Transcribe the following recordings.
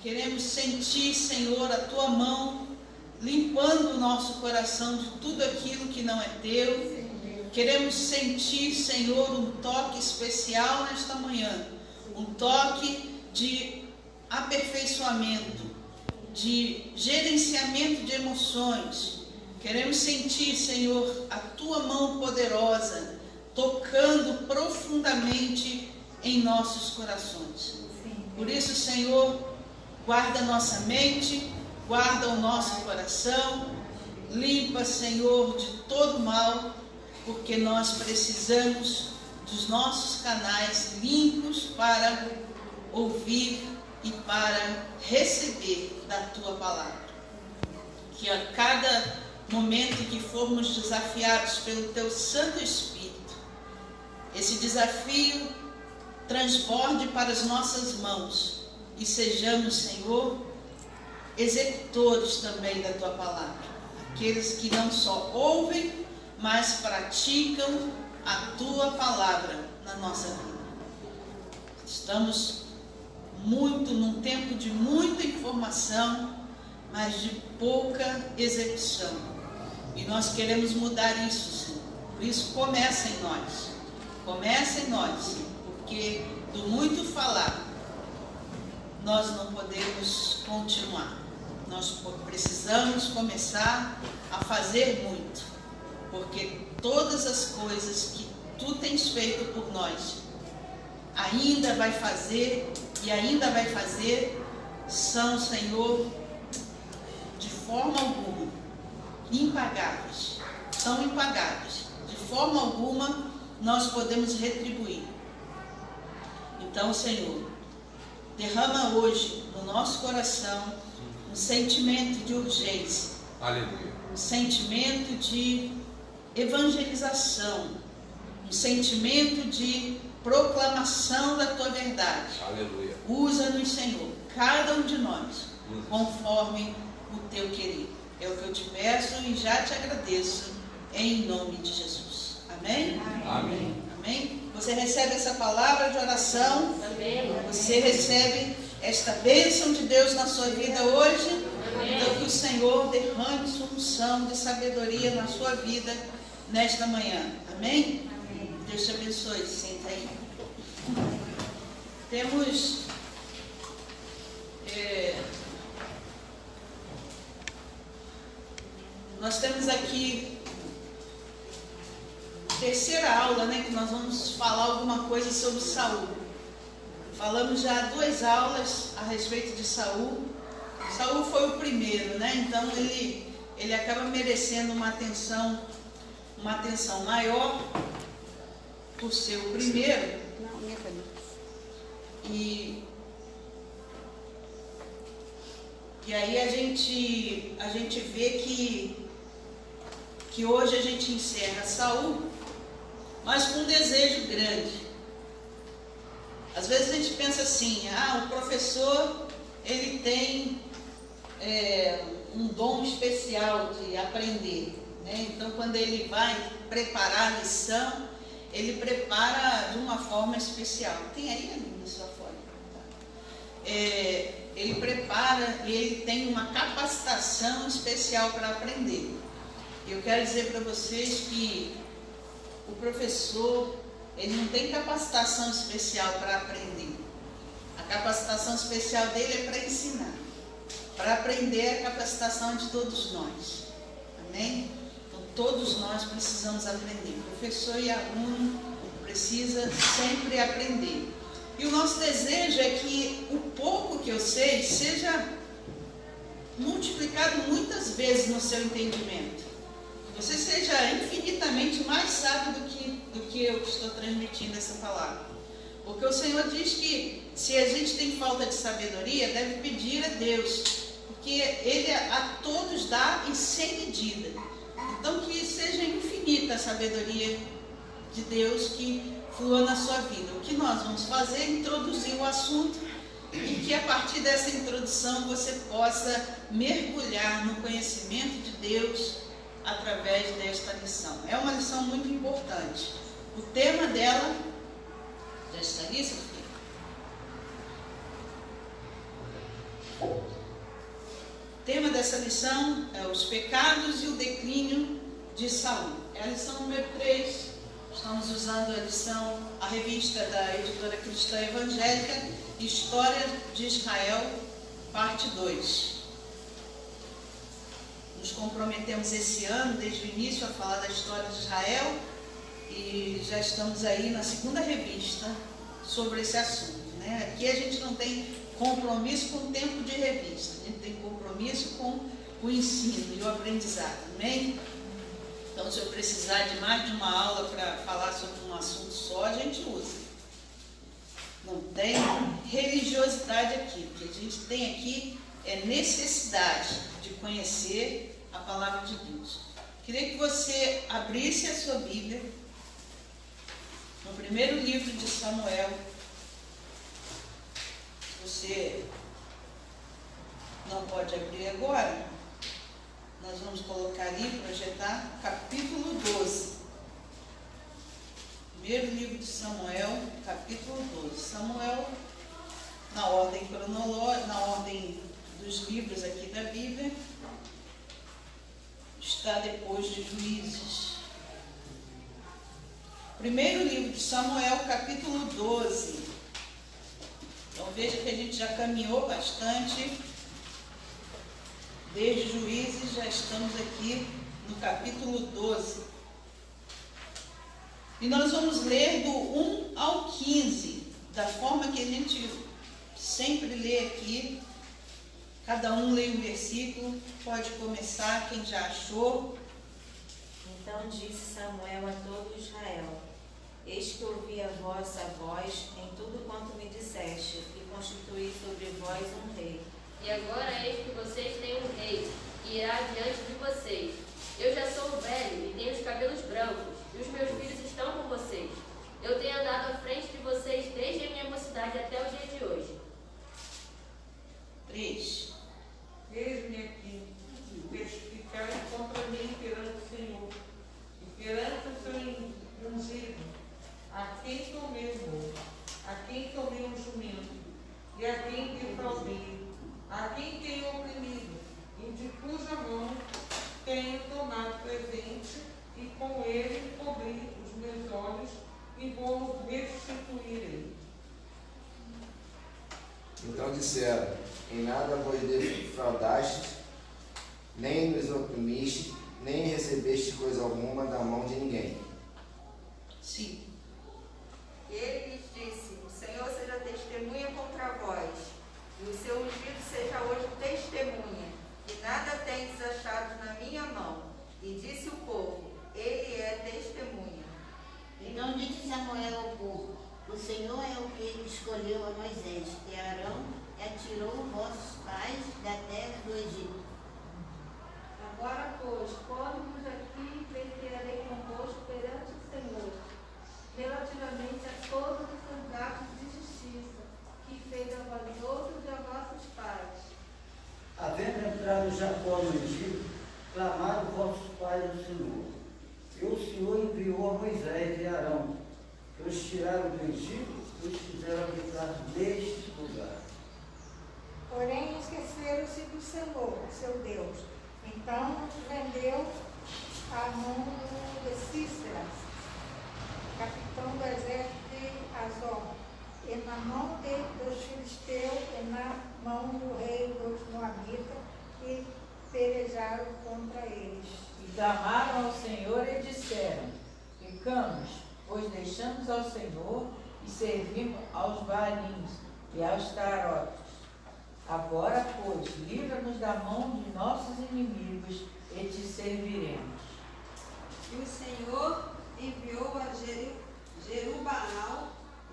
Queremos sentir, Senhor, a Tua mão limpando o nosso coração de tudo aquilo que não é Teu. Queremos sentir, Senhor, um toque especial nesta manhã, um toque de aperfeiçoamento, de gerenciamento de emoções. Queremos sentir, Senhor, a Tua mão poderosa tocando profundamente em nossos corações. Por isso, Senhor, guarda nossa mente, guarda o nosso coração, limpa, Senhor, de todo mal, porque nós precisamos dos nossos canais limpos para ouvir e para receber da Tua palavra. Que a cada momento que formos desafiados pelo Teu Santo Espírito, esse desafio transborde para as nossas mãos e sejamos, Senhor, executores também da Tua palavra. Aqueles que não só ouvem, mas praticam a Tua palavra na nossa vida. Estamos num tempo de muita informação, mas de pouca execução. E nós queremos mudar isso, Senhor. Por isso, começa em nós. Começa em nós, porque do muito falar, nós não podemos continuar. Nós precisamos começar a fazer muito, porque todas as coisas que Tu tens feito por nós, ainda vai fazer e ainda vai fazer, são, Senhor, de forma alguma, impagáveis. São impagáveis. De forma alguma, nós podemos retribuir. Então, Senhor, derrama hoje no nosso coração um sentimento de urgência. Aleluia. Um sentimento de evangelização. Um sentimento de proclamação da Tua verdade. Aleluia. Usa-nos, Senhor, cada um de nós, conforme o Teu querer. É o que eu te peço e já te agradeço, em nome de Jesus. Amém? Amém. Amém? Você recebe essa palavra de oração? Amém. Você recebe esta bênção de Deus na sua vida hoje? Então que o Senhor derrame sua unção de sabedoria na sua vida nesta manhã. Amém? Deus te abençoe. Senta aí. Temos nós temos aqui a terceira aula, né, que nós vamos falar alguma coisa sobre Saul. Falamos já 2 aulas a respeito de Saul. Saul foi o primeiro, né? Então ele acaba merecendo uma atenção maior por ser o primeiro. E aí a gente vê que hoje a gente encerra Saul, mas com um desejo grande. Às vezes a gente pensa assim, o professor ele tem um dom especial de aprender, né? Então quando ele vai preparar a lição, ele prepara de uma forma especial. Tem aí, Aline, sua folha? Ele prepara e ele tem uma capacitação especial para aprender. Eu quero dizer para vocês que o professor, ele não tem capacitação especial para aprender. A capacitação especial dele é para ensinar. Para aprender é a capacitação de todos nós. Amém? Então, todos nós precisamos aprender. Professor e aluno precisa sempre aprender. E o nosso desejo é que o pouco que eu sei seja multiplicado muitas vezes no seu entendimento. Que você seja infinitamente mais sábio do que eu que estou transmitindo essa palavra. Porque o Senhor diz que se a gente tem falta de sabedoria, deve pedir a Deus. Porque Ele a todos dá e sem medida. Então que seja infinita a sabedoria de Deus que flua na sua vida. O que nós vamos fazer é introduzir o assunto e que a partir dessa introdução você possa mergulhar no conhecimento de Deus através desta lição. É uma lição muito importante. O tema dela, já está ali, Sofia? O tema dessa lição é os pecados e o declínio de Saul. É a lição número 3. Estamos usando a revista da editora cristã evangélica, História de Israel, parte 2. Nos comprometemos esse ano, desde o início, a falar da história de Israel e já estamos aí na segunda revista sobre esse assunto, né? Aqui a gente não tem compromisso com o tempo de revista, a gente tem compromisso com o ensino e o aprendizado, amém? Então, se eu precisar de mais de uma aula para falar sobre um assunto só, a gente usa. Não tem religiosidade aqui. O que a gente tem aqui é necessidade de conhecer a palavra de Deus. Queria que você abrisse a sua Bíblia no primeiro livro de Samuel. Você não pode abrir agora. Nós vamos colocar ali, projetar, capítulo 12. Primeiro livro de Samuel, capítulo 12. Samuel, na ordem cronológica, na ordem dos livros aqui da Bíblia, está depois de Juízes. Primeiro livro de Samuel, capítulo 12. Então veja que a gente já caminhou bastante. Desde Juízes já estamos aqui no capítulo 12. E nós vamos ler do 1 ao 15, da forma que a gente sempre lê aqui. Cada um lê um versículo, pode começar, quem já achou. Então disse Samuel a todo Israel: Eis que ouvi a vossa voz em tudo quanto me disseste, e constituí sobre vós um rei. E agora eis que vocês têm um rei, que irá diante de vocês. Eu já sou velho e tenho os cabelos brancos, e os meus filhos estão com vocês. Eu tenho andado à frente de vocês desde a minha mocidade até o dia de hoje. 3. Eis-me aqui, testificai contra mim perante o Senhor, e perante o seu ungido, a quem tomei o boi, a quem tomei um jumento, e a quem defraudei, a quem tenho oprimido, e de cuja mão tenho tomado presente, e com ele cobri os meus olhos, e vou restituir ele. Então disseram: em nada vos defraudastes, nem nos oprimiste, nem recebeste coisa alguma da mão de ninguém. Sim. E ele lhes disse: o Senhor seja testemunha contra vós, e o seu ungido seja hoje testemunha, que nada tendes achado na minha mão. E disse o povo: ele é testemunha. Então disse Samuel ao povo: o Senhor é o que escolheu a Moisés e Arão, e atirou vossos pais da terra do Egito. Agora, pois, põe-vos aqui e pleitearei convosco perante o Senhor, relativamente a todos os seus atos de justiça, que fez a vós outros e a vossos pais. Havendo entrado Jacó no Egito, clamaram vossos pais ao Senhor. E o Senhor enviou a Moisés e Arão, que os tiraram do Egito e os fizeram habitar neste lugar. Porém, esqueceram-se do Senhor, seu Deus. Então vendeu a mão de Cícera, capitão do exército de Azor, e na mão dos filisteus, e na mão do rei dos moabitas, que pelejaram contra eles. E clamaram ao Senhor e disseram: pecamos, pois deixamos ao Senhor e servimos aos Baalins e aos Tarotes. Agora, pois, livra-nos da mão de nossos inimigos e te serviremos. E o Senhor enviou a Jerubaal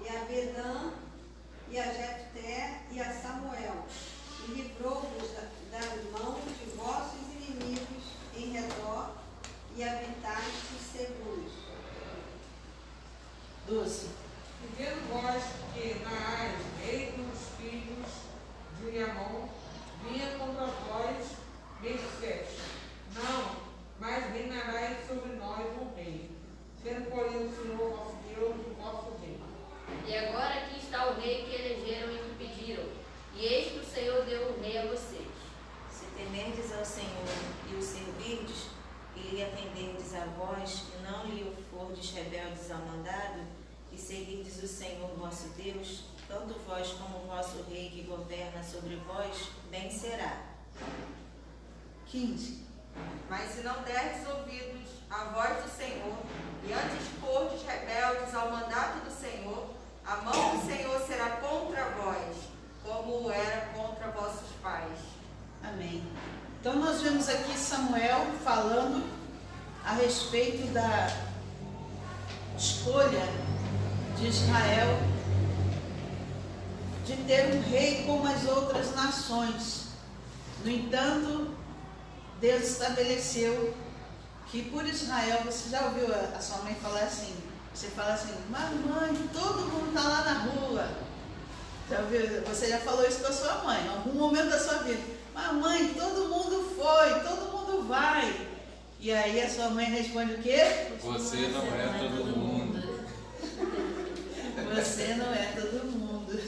e a Bedã e a Jefté e a Samuel, e livrou-vos da mão de vossos inimigos em redor, e habitastes seguros. 12. E vendo vós que Naás, rei dos filhos de Amon, vinha contra vós, me disseste: não, mas reinará sobre nós um rei, sendo porém o Senhor vosso Deus o vosso rei. E agora aqui está o rei que elegeram e que pediram. E eis que o Senhor deu um rei a atenderdes a vós, e não lhe fordes rebeldes ao mandado, e seguirdes o Senhor vosso Deus, tanto vós como o vosso rei que governa sobre vós, bem será. 15. Mas se não derdes ouvidos à voz do Senhor, e antes fordes rebeldes ao mandato do Senhor, a mão do Senhor será contra vós, como era contra vossos pais. Amém. Então nós vemos aqui Samuel falando a respeito da escolha de Israel de ter um rei como as outras nações. No entanto, Deus estabeleceu que por Israel, você já ouviu a sua mãe falar assim? Você fala assim, mamãe, todo mundo está lá na rua. Já ouviu? Você já falou isso com a sua mãe, em algum momento da sua vida. Mamãe, todo mundo foi, todo mundo vai. E aí a sua mãe responde o quê? Você não é todo mundo. Você não é todo mundo.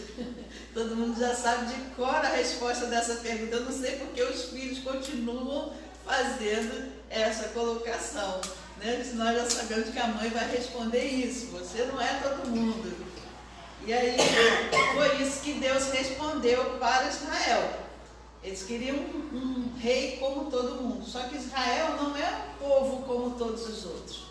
Todo mundo já sabe de cor a resposta dessa pergunta. Eu não sei porque os filhos continuam fazendo essa colocação, né? Nós já sabemos que a mãe vai responder isso. Você não é todo mundo. E aí foi isso que Deus respondeu para Israel. Eles queriam um rei como todo mundo. Só que Israel não é um povo como todos os outros.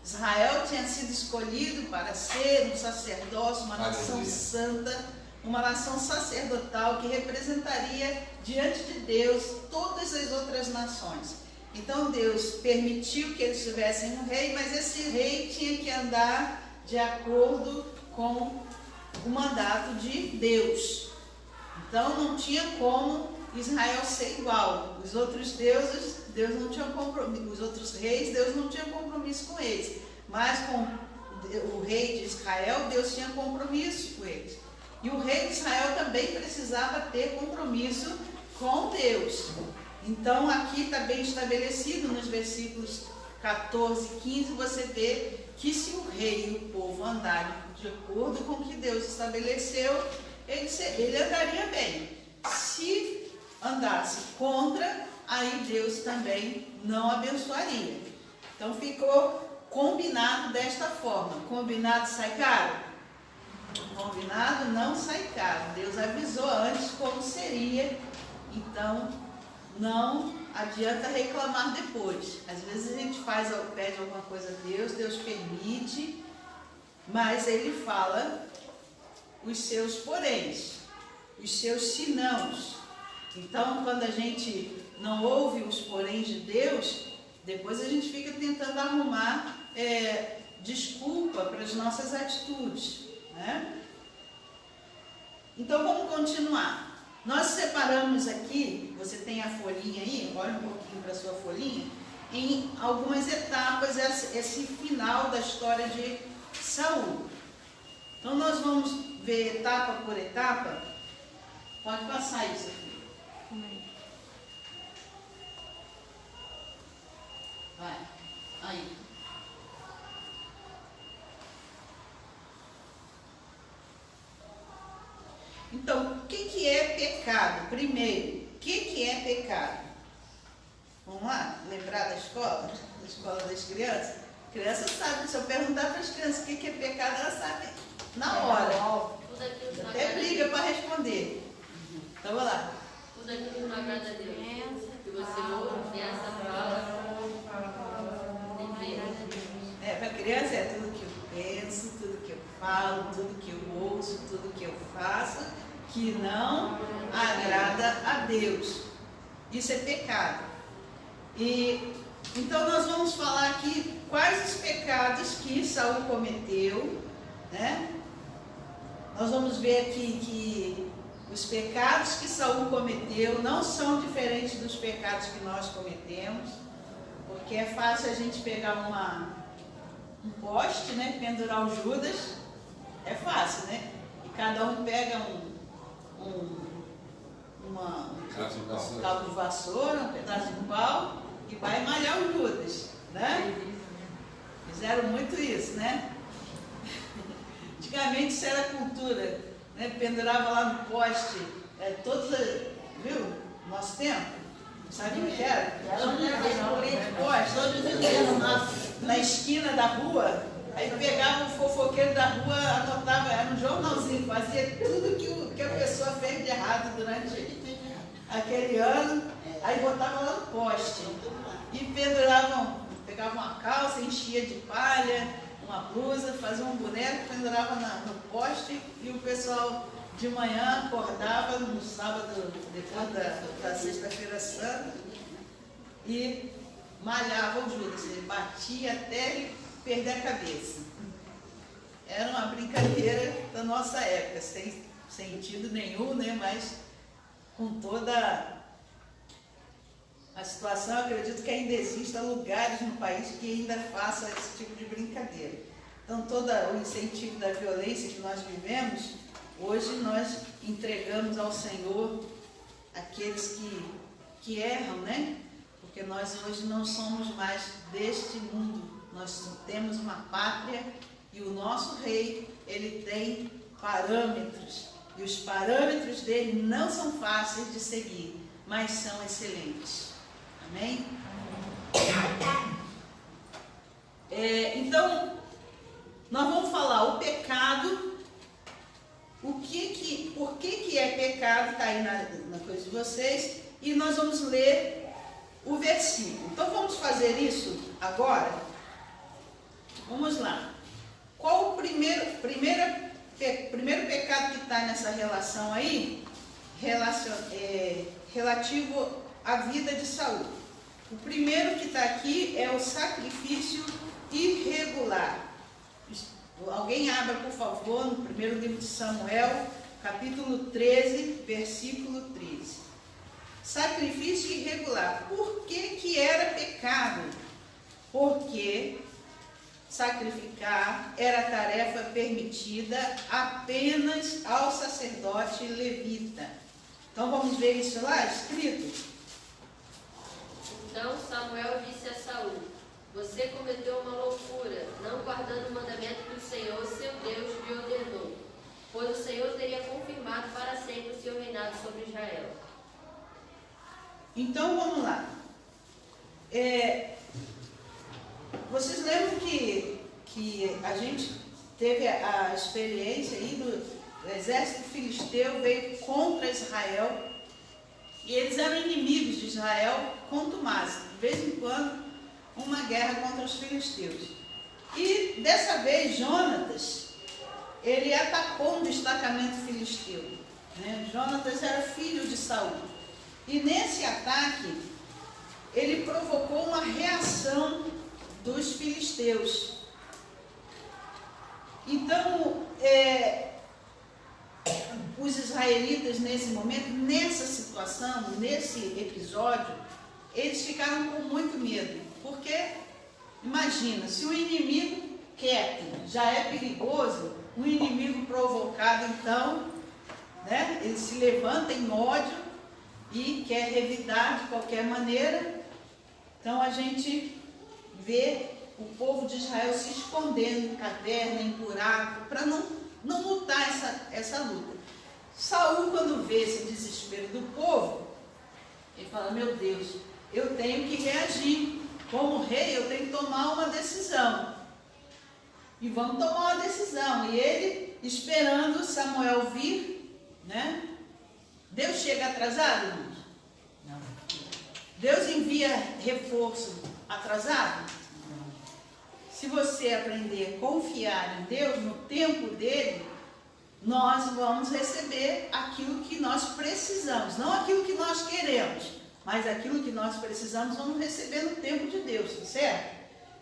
Israel tinha sido escolhido para ser um sacerdócio, uma nação santa, uma nação sacerdotal que representaria diante de Deus todas as outras nações. Então Deus permitiu que eles tivessem um rei, mas esse rei tinha que andar de acordo com o mandato de Deus. Então não tinha como Israel ser igual. Os outros deuses, Deus não tinha compromisso. Os outros reis, Deus não tinha compromisso com eles. Mas com o rei de Israel, Deus tinha compromisso com eles. E o rei de Israel também precisava ter compromisso com Deus. Então aqui está bem estabelecido nos versículos 14 e 15, você vê que se o rei e o povo andarem de acordo com o que Deus estabeleceu, ele andaria bem. Se andasse contra, aí Deus também não abençoaria. Então ficou combinado desta forma. Combinado sai caro? Combinado não sai caro. Deus avisou antes como seria, então não adianta reclamar depois. Às vezes a gente pede alguma coisa a Deus, Deus permite, mas Ele fala os seus poréns, os seus senãos. Então, quando a gente não ouve os poréns de Deus, depois a gente fica tentando arrumar desculpa para as nossas atitudes, né? Então, vamos continuar. Nós separamos aqui, você tem a folhinha aí, olha um pouquinho para a sua folhinha, em algumas etapas, esse final da história de Saul. Então, nós vamos ver etapa por etapa. Pode passar isso aqui. Vai, aí. Então, o que é pecado? Primeiro, o que é pecado? Vamos lá? Lembrar da escola das crianças? A criança sabe, se eu perguntar para as crianças o que é pecado, ela sabe na hora. Até briga para responder. Então, vamos lá. Tudo aquilo que não agrada a Deus. Que você ouve, essa fala. Para a criança é tudo que eu penso, tudo que eu falo, tudo que eu ouço, tudo que eu faço, que não agrada a Deus. Isso é pecado. E então nós vamos falar aqui quais os pecados que Saul cometeu, né? Nós vamos ver aqui que os pecados que Saul cometeu não são diferentes dos pecados que nós cometemos, porque é fácil a gente pegar um poste, né, pendurar o Judas, é fácil, né? E cada um pega um cabo de vassoura, um pedaço de pau e vai malhar o Judas, né? Fizeram muito isso, né? Antigamente isso era cultura, né? Pendurava lá no poste, viu? Nosso tempo, sabe o que era? Poste. na esquina da rua, aí pegava o fofoqueiro da rua, anotava, era um jornalzinho, fazia tudo que a pessoa fez de errado durante aquele ano, aí botava lá no poste. E penduravam, pegavam uma calça, enchia de palha, uma blusa, fazia um boneco, pendurava no poste, e o pessoal de manhã acordava no sábado, depois da sexta-feira santa, e malhava o Judas, ele batia até ele perder a cabeça. Era uma brincadeira da nossa época, sem sentido nenhum, né? Mas com toda a situação, eu acredito que ainda existam lugares no país que ainda façam esse tipo de brincadeira. Então, todo o incentivo da violência que nós vivemos, hoje nós entregamos ao Senhor aqueles que erram, né? Porque nós hoje não somos mais deste mundo. Nós temos uma pátria e o nosso rei, ele tem parâmetros. E os parâmetros dele não são fáceis de seguir, mas são excelentes. Amém? Então, nós vamos falar o pecado, por que é pecado, está aí na coisa de vocês, e nós vamos ler o versículo. Então, vamos fazer isso agora? Vamos lá. Qual o primeiro pecado que está nessa relação aí? Relativo à vida de Saul. O primeiro que está aqui é o sacrifício irregular. Alguém abra, por favor, no primeiro livro de Samuel, capítulo 13, versículo 13. Sacrifício irregular. Por que era pecado? Porque sacrificar era tarefa permitida apenas ao sacerdote levita. Então vamos ver isso lá escrito? Então Samuel disse a Saul: você cometeu uma loucura, não guardando o mandamento que o Senhor, seu Deus, lhe ordenou, pois o Senhor teria confirmado para sempre o seu reinado sobre Israel. Então vamos lá. Vocês lembram que a gente teve a experiência aí do exército filisteu veio contra Israel, e eles eram inimigos de Israel contumazes, de vez em quando uma guerra contra os filisteus. E dessa vez Jonatas, ele atacou um destacamento filisteu, né? Jonatas era filho de Saul, e nesse ataque ele provocou uma reação dos filisteus. Então, os israelitas nesse momento, nessa situação, nesse episódio, eles ficaram com muito medo, porque imagina, se o inimigo quieto já é perigoso, um inimigo provocado, então, né, ele se levanta em ódio e quer revidar de qualquer maneira. Então a gente vê o povo de Israel se escondendo em caverna, em buraco, para não lutar essa luta. Saul, quando vê esse desespero do povo, ele fala: meu Deus, eu tenho que reagir. Como rei, eu tenho que tomar uma decisão. E vamos tomar uma decisão. E ele, esperando Samuel vir, né? Deus chega atrasado, irmãos? Não. Deus envia reforço atrasado? Não. Se você aprender a confiar em Deus, no tempo dele, nós vamos receber aquilo que nós precisamos. Não aquilo que nós queremos, mas aquilo que nós precisamos, vamos receber no tempo de Deus, certo?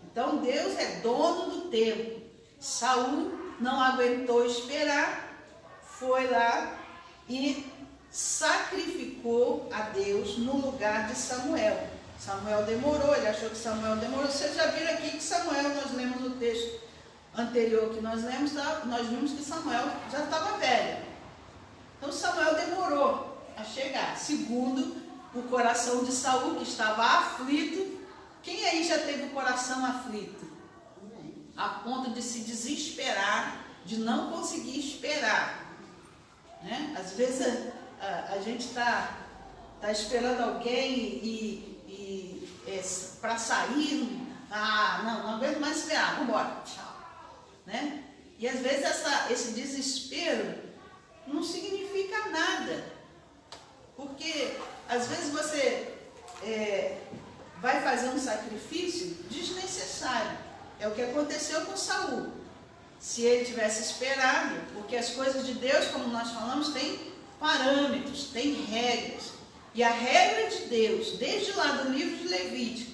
Então Deus é dono do tempo. Saul não aguentou esperar, foi lá e sacrificou a Deus no lugar de Samuel. Samuel demorou, ele achou que Samuel demorou. Vocês já viram aqui que Samuel, nós lemos no texto anterior que nós lemos, nós vimos que Samuel já estava velho. Então Samuel demorou a chegar, segundo o coração de Saul, que estava aflito. Quem aí já teve o coração aflito? A ponto de se desesperar, de não conseguir esperar, né? Às vezes a gente está esperando alguém para sair não aguento mais esperar, vamos embora, tchau. Né? E às vezes esse desespero não significa nada, porque às vezes você vai fazer um sacrifício desnecessário. É o que aconteceu com Saul. Se ele tivesse esperado, porque as coisas de Deus, como nós falamos, têm parâmetros, têm regras. E a regra de Deus, desde lá do livro de Levítico,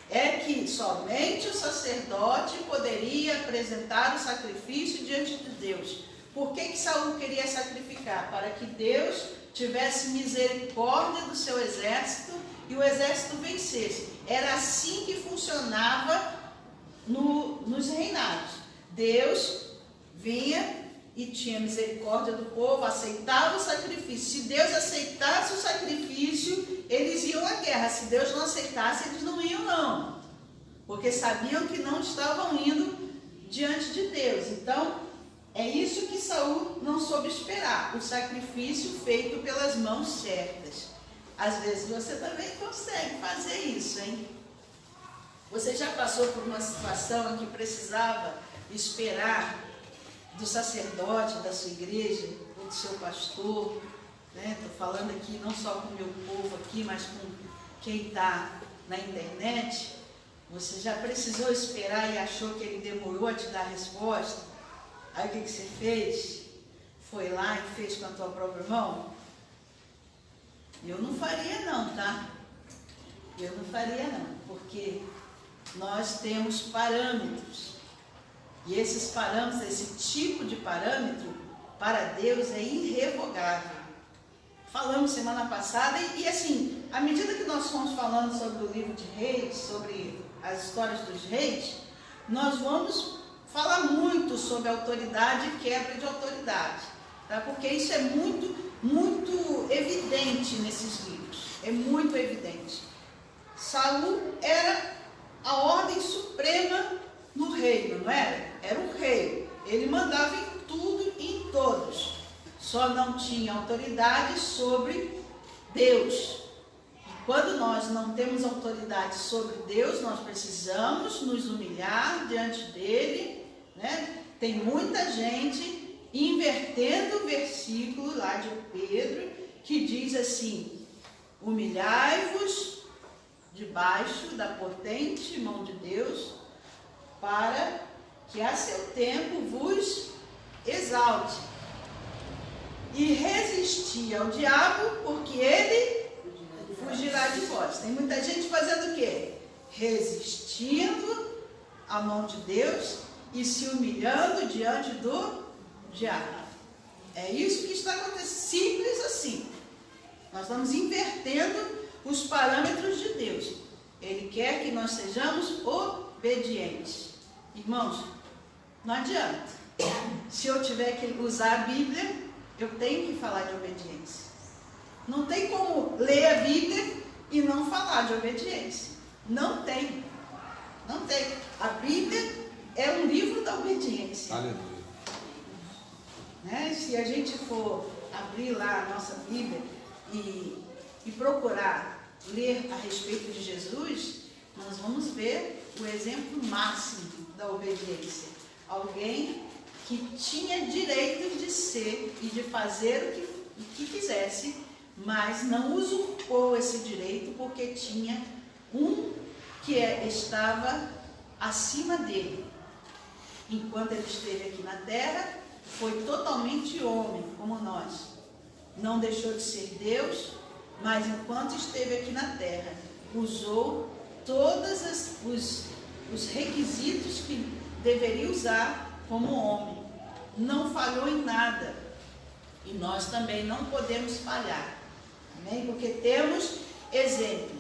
é que somente o sacerdote poderia apresentar o sacrifício diante de Deus. Por que Saul queria sacrificar? Para que Deus tivesse misericórdia do seu exército e o exército vencesse. Era assim que funcionava nos reinados. Deus vinha e tinha misericórdia do povo, aceitava o sacrifício. Se Deus aceitasse o sacrifício, eles iam à guerra. Se Deus não aceitasse, eles não iam não, porque sabiam que não estavam indo diante de Deus. Então, é isso que Saul não soube esperar, o sacrifício feito pelas mãos certas. Às vezes você também consegue fazer isso, hein? Você já passou por uma situação em que precisava esperar do sacerdote da sua igreja, ou do seu pastor, né? Estou falando aqui não só com o meu povo aqui, mas com quem está na internet. Você já precisou esperar e achou que ele demorou a te dar a resposta? Aí o que você fez? Foi lá e fez com a tua própria mão? Eu não faria não, tá? Eu não faria não, porque nós temos parâmetros. E esses parâmetros, esse tipo de parâmetro, para Deus é irrevogável. Falamos semana passada e assim, à medida que nós fomos falando sobre o livro de Reis, sobre as histórias dos reis, nós vamos falar muito sobre autoridade e quebra de autoridade, tá? Porque isso é muito evidente nesses livros, é muito evidente. Saul era a ordem suprema no reino, não era? Era o rei, ele mandava em tudo e em todos, só não tinha autoridade sobre Deus. E quando nós não temos autoridade sobre Deus, nós precisamos nos humilhar diante dele, né? Tem muita gente invertendo o versículo lá de Pedro, que diz assim: humilhai-vos debaixo da potente mão de Deus, para que a seu tempo vos exalte, e resisti ao diabo, porque ele fugirá de vós. Tem muita gente fazendo o quê? Resistindo à mão de Deus e se humilhando diante do diabo. É isso que está acontecendo, simples assim. Nós estamos invertendo os parâmetros de Deus. Ele quer que nós sejamos obedientes. Irmãos, não adianta. Se eu tiver que usar a Bíblia, eu tenho que falar de obediência. Não tem como ler a Bíblia e não falar de obediência. Não tem. Não tem. A Bíblia é um livro da obediência. Aleluia. Né? Se a gente for abrir lá a nossa Bíblia e procurar ler a respeito de Jesus, nós vamos ver o exemplo máximo da obediência. Alguém que tinha direito de ser e de fazer o que quisesse, mas não usurpou esse direito porque tinha um que estava acima dele. Enquanto ele esteve aqui na terra, foi totalmente homem, como nós. Não deixou de ser Deus, mas enquanto esteve aqui na terra, usou todos os requisitos que deveria usar como homem. Não falhou em nada. E nós também não podemos falhar. Amém? Porque temos exemplo.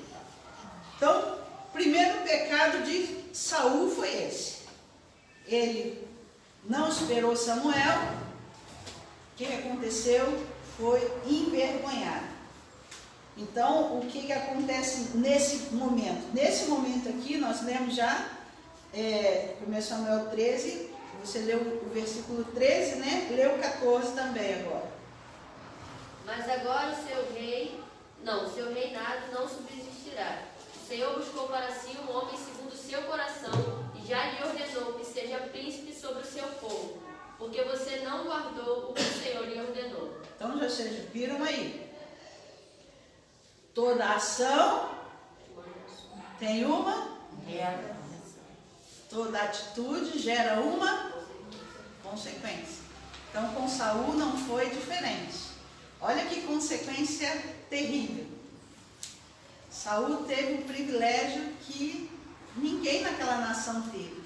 Então, o primeiro pecado de Saul foi esse. Ele não esperou Samuel. O que aconteceu? Foi envergonhado. Então, o que acontece nesse momento? Nesse momento aqui, nós lemos já 1 Samuel 13, você leu o versículo 13, né? Leu o 14 também agora. Mas agora seu reinado não subsistirá. O Senhor buscou para si um homem segundo o seu coração, porque você não guardou o que o Senhor lhe ordenou. Então, vocês viram aí. Toda ação tem uma reação. Toda atitude gera uma consequência. Então, com Saul não foi diferente. Olha que consequência terrível. Saul teve um privilégio que ninguém naquela nação teve,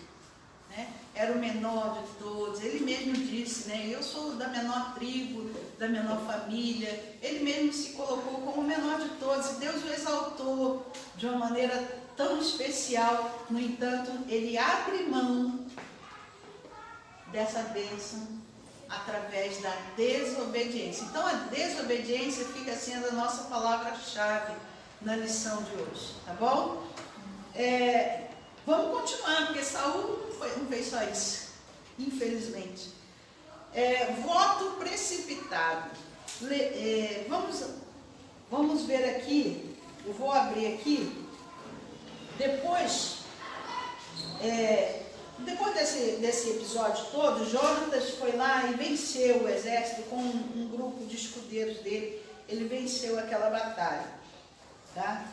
né? Era o menor de todos. Ele mesmo disse, né? Eu sou da menor tribo, da menor família. Ele mesmo se colocou como o menor de todos. E Deus o exaltou de uma maneira tão especial. No entanto, ele abre mão dessa bênção através da desobediência. Então, a desobediência fica sendo a nossa palavra-chave na lição de hoje, tá bom? Vamos continuar, porque Saul não fez só isso, infelizmente. Voto precipitado. Vamos ver aqui, eu vou abrir aqui. Depois desse episódio todo, Jonatas foi lá e venceu o exército com um grupo de escudeiros dele. Ele venceu aquela batalha. Tá?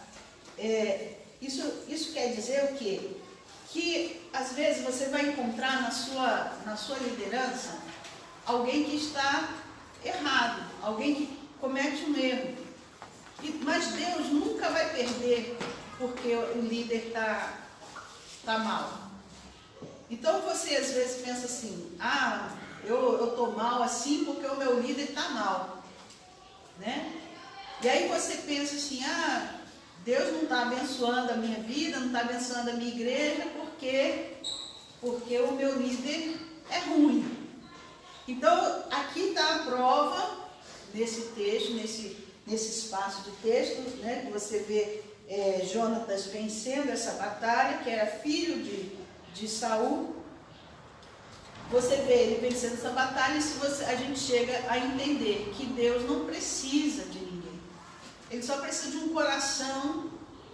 Isso quer dizer o quê? Que às vezes você vai encontrar na sua liderança alguém que está errado, alguém que comete um erro. Mas Deus nunca vai perder porque o líder está mal. Então você às vezes pensa assim, eu estou mal assim porque o meu líder está mal, né? E aí você pensa assim, Deus não está abençoando a minha vida, não está abençoando a minha igreja porque o meu líder é ruim. Então aqui está a prova nesse texto, nesse espaço de texto, né? Que você vê Jonatas vencendo essa batalha, que era filho de Saul. Você vê ele vencendo essa batalha e a gente chega a entender que Deus não precisa de ninguém. Ele só precisa de um coração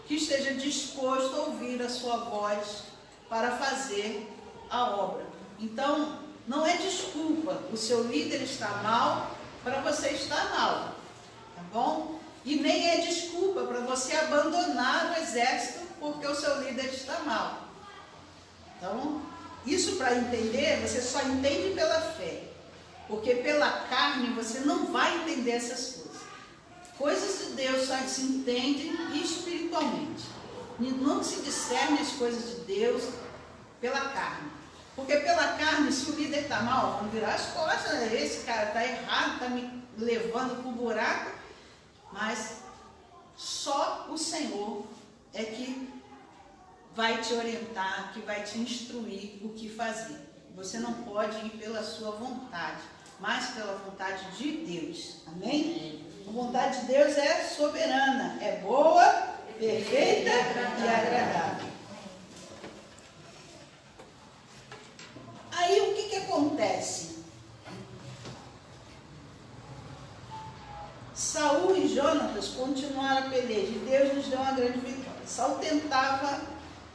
que esteja disposto a ouvir a sua voz para fazer a obra. Então, não é desculpa o seu líder estar mal para você estar mal, tá bom? E nem é desculpa para você abandonar o exército porque o seu líder está mal. Então, isso para entender, você só entende pela fé. Porque pela carne você não vai entender essas coisas. Coisas de Deus só se entendem espiritualmente. Não se discerne as coisas de Deus pela carne. Porque pela carne, se o líder está mal, vamos virar as costas, esse cara está errado, está me levando para o buraco. Mas só o Senhor é que vai te orientar, que vai te instruir o que fazer. Você não pode ir pela sua vontade, mas pela vontade de Deus. Amém? A vontade de Deus é soberana, é boa, perfeita e agradável. Aí o que acontece? Saul e Jonatas continuaram a peleja e Deus nos deu uma grande vitória. Saul tentava,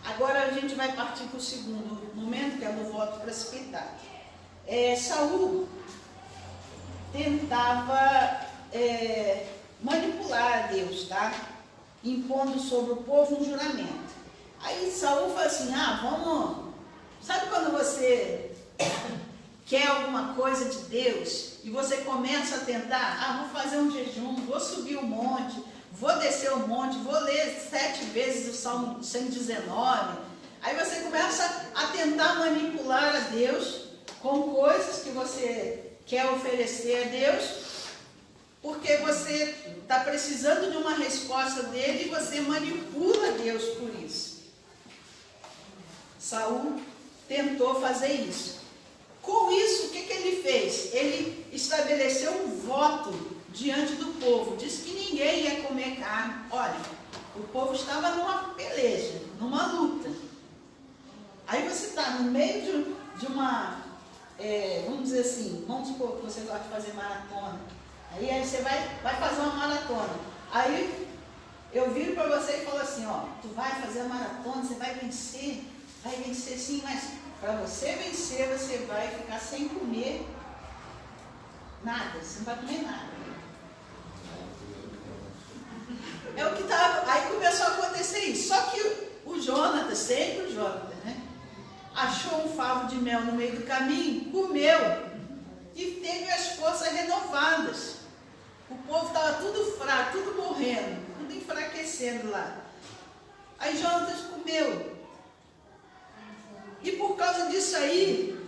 agora a gente vai partir para o segundo momento, que é do voto precipitado. Saul tentava manipular a Deus, tá? Impondo sobre o povo um juramento. Aí Saul fala assim, vamos... Sabe quando você quer alguma coisa de Deus e você começa a tentar, vou fazer um jejum, vou subir o monte, vou descer o monte, vou ler 7 vezes o Salmo 119. Aí você começa a tentar manipular a Deus com coisas que você quer oferecer a Deus, porque você está precisando de uma resposta dele e você manipula Deus por isso. Saul tentou fazer isso. Com isso, o que ele fez? Ele estabeleceu um voto diante do povo. Disse que ninguém ia comer carne. Olha, o povo estava numa peleja, numa luta. Aí você está no meio de uma, vamos dizer assim, vamos supor que você gosta de fazer maratona. Aí você vai fazer uma maratona. Aí eu viro para você e falo assim, tu vai fazer a maratona, você vai vencer sim, mas para você vencer, você vai ficar sem comer Nada, você não vai comer nada. É o que estava. Aí começou a acontecer isso. Só que o Jonatas, sempre o Jonatas, né? Achou um favo de mel no meio do caminho, comeu e teve as forças renovadas. O povo estava tudo fraco, tudo morrendo, tudo enfraquecendo lá. Aí Jonatas comeu. E por causa disso aí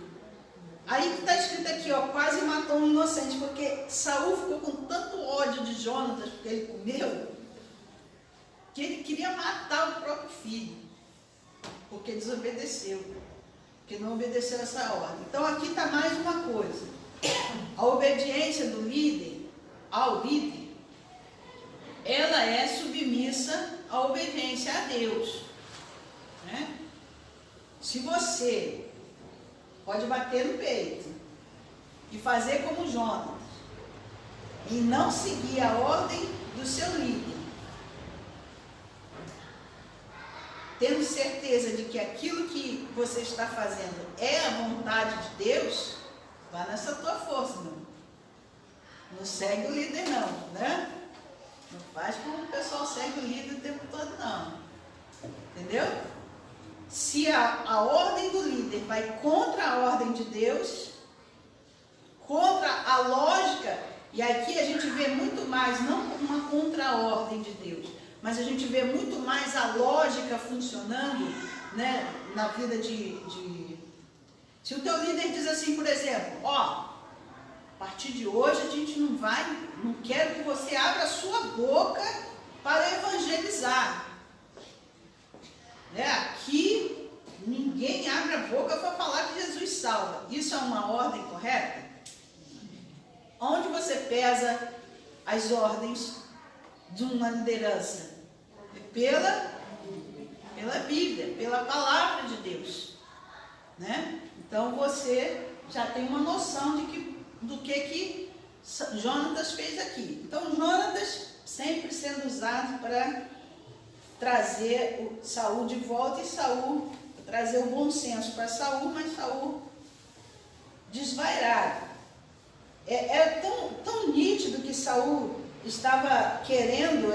que está escrito aqui, ó, quase matou um inocente, porque Saul ficou com tanto ódio de Jonatas porque ele comeu, que ele queria matar o próprio filho, porque desobedeceu, porque não obedeceu essa ordem. Então aqui está mais uma coisa. A obediência do líder ao líder, ela é submissa à obediência a Deus, né? Se você pode bater no peito e fazer como Jonatas e não seguir a ordem do seu líder, tendo certeza de que aquilo que você está fazendo é a vontade de Deus, vá nessa tua força, não. Não segue o líder não, né? Não faz como o pessoal segue o líder o tempo todo não. Entendeu? Se a ordem do líder vai contra a ordem de Deus, contra a lógica, e aqui a gente vê muito mais, não uma contra-ordem de Deus, mas a gente vê muito mais a lógica funcionando, né, na vida Se o teu líder diz assim, por exemplo, ó, a partir de hoje a gente não quero que você abra a sua boca para evangelizar. Né? Aqui ninguém abre a boca para falar que Jesus salva. Isso é uma ordem correta? Onde você pesa as ordens de uma liderança? Pela Bíblia, pela palavra de Deus, né? Então você já tem uma noção do que Jonatas fez aqui. Então Jonatas sempre sendo usado para trazer o Saul de volta e Saul trazer o bom senso para Saul, mas Saul desvairado. É tão nítido que Saul estava querendo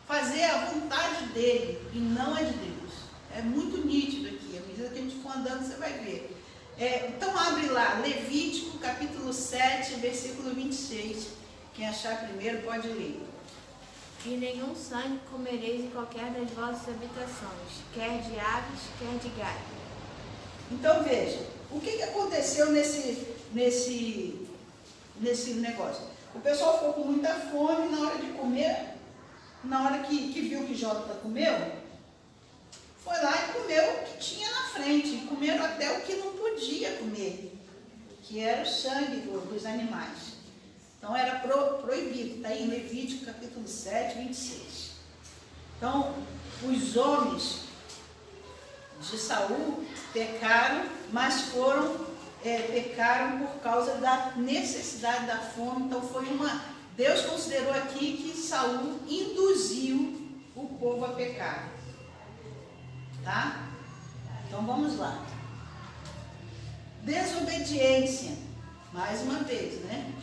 fazer a vontade dele e não a de Deus. É muito nítido aqui. À medida que a gente for andando, você vai ver. Então abre lá, Levítico capítulo 7, versículo 26. Quem achar primeiro pode ler. E nenhum sangue comereis em qualquer das vossas habitações, quer de aves, quer de gado. Então veja, o que aconteceu nesse negócio? O pessoal ficou com muita fome na hora de comer, na hora que viu que Jonatas comeu, foi lá e comeu o que tinha na frente, e comeram até o que não podia comer, que era o sangue dos animais. Então era proibido, está em Levítico capítulo 7, 26. Então, os homens de Saul pecaram, mas pecaram por causa da necessidade da fome. Então Deus considerou aqui que Saul induziu o povo a pecar. Tá? Então vamos lá. Desobediência, mais uma vez, né?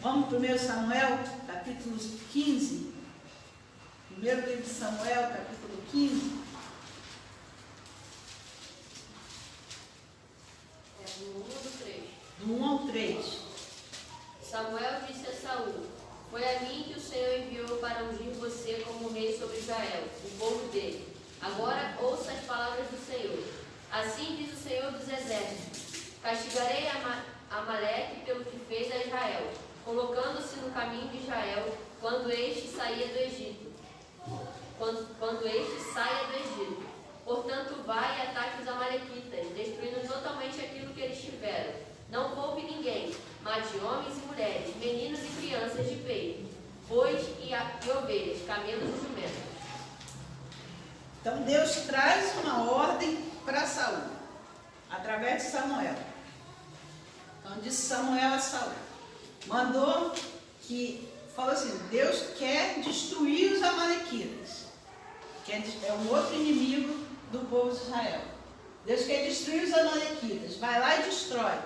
Vamos para 1 Samuel, capítulo 15. Primeiro livro de Samuel, capítulo 15. Do 1 ou do 3? Do 1 ao 3. Samuel disse a Saul: Foi a mim que o Senhor enviou para ungir você como rei sobre Israel, o povo dele. Agora ouça as palavras do Senhor. Assim diz o Senhor dos Exércitos: Castigarei Amaleque pelo que fez a Israel, colocando-se no caminho de Israel quando este saia do Egito. Quando este saia do Egito. Portanto, vai e ataque os amalequitas, destruindo totalmente aquilo que eles tiveram. Não poupe ninguém, mate homens e mulheres, meninos e crianças de peito, bois e ovelhas, camelos e jumentos. Então Deus traz uma ordem para Saul, através de Samuel. Então disse Samuel a Saul, falou assim, Deus quer destruir os amalequitas, é um outro inimigo do povo de Israel. Deus quer destruir os amalequitas, vai lá e destrói.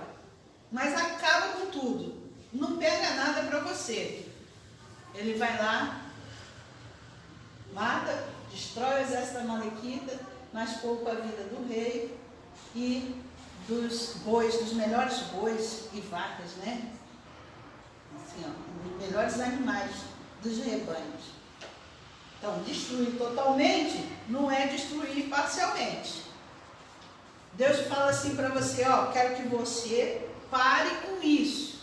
mas acaba com tudo. Não pega nada para você. Ele vai lá, mata, destrói o exército amalequita, mas poupa a vida do rei e dos bois, dos melhores bois e vacas, né? Assim, ó, os melhores animais dos rebanhos. Então, destruir totalmente não é destruir parcialmente. Deus fala assim para você, ó, quero que você pare com isso.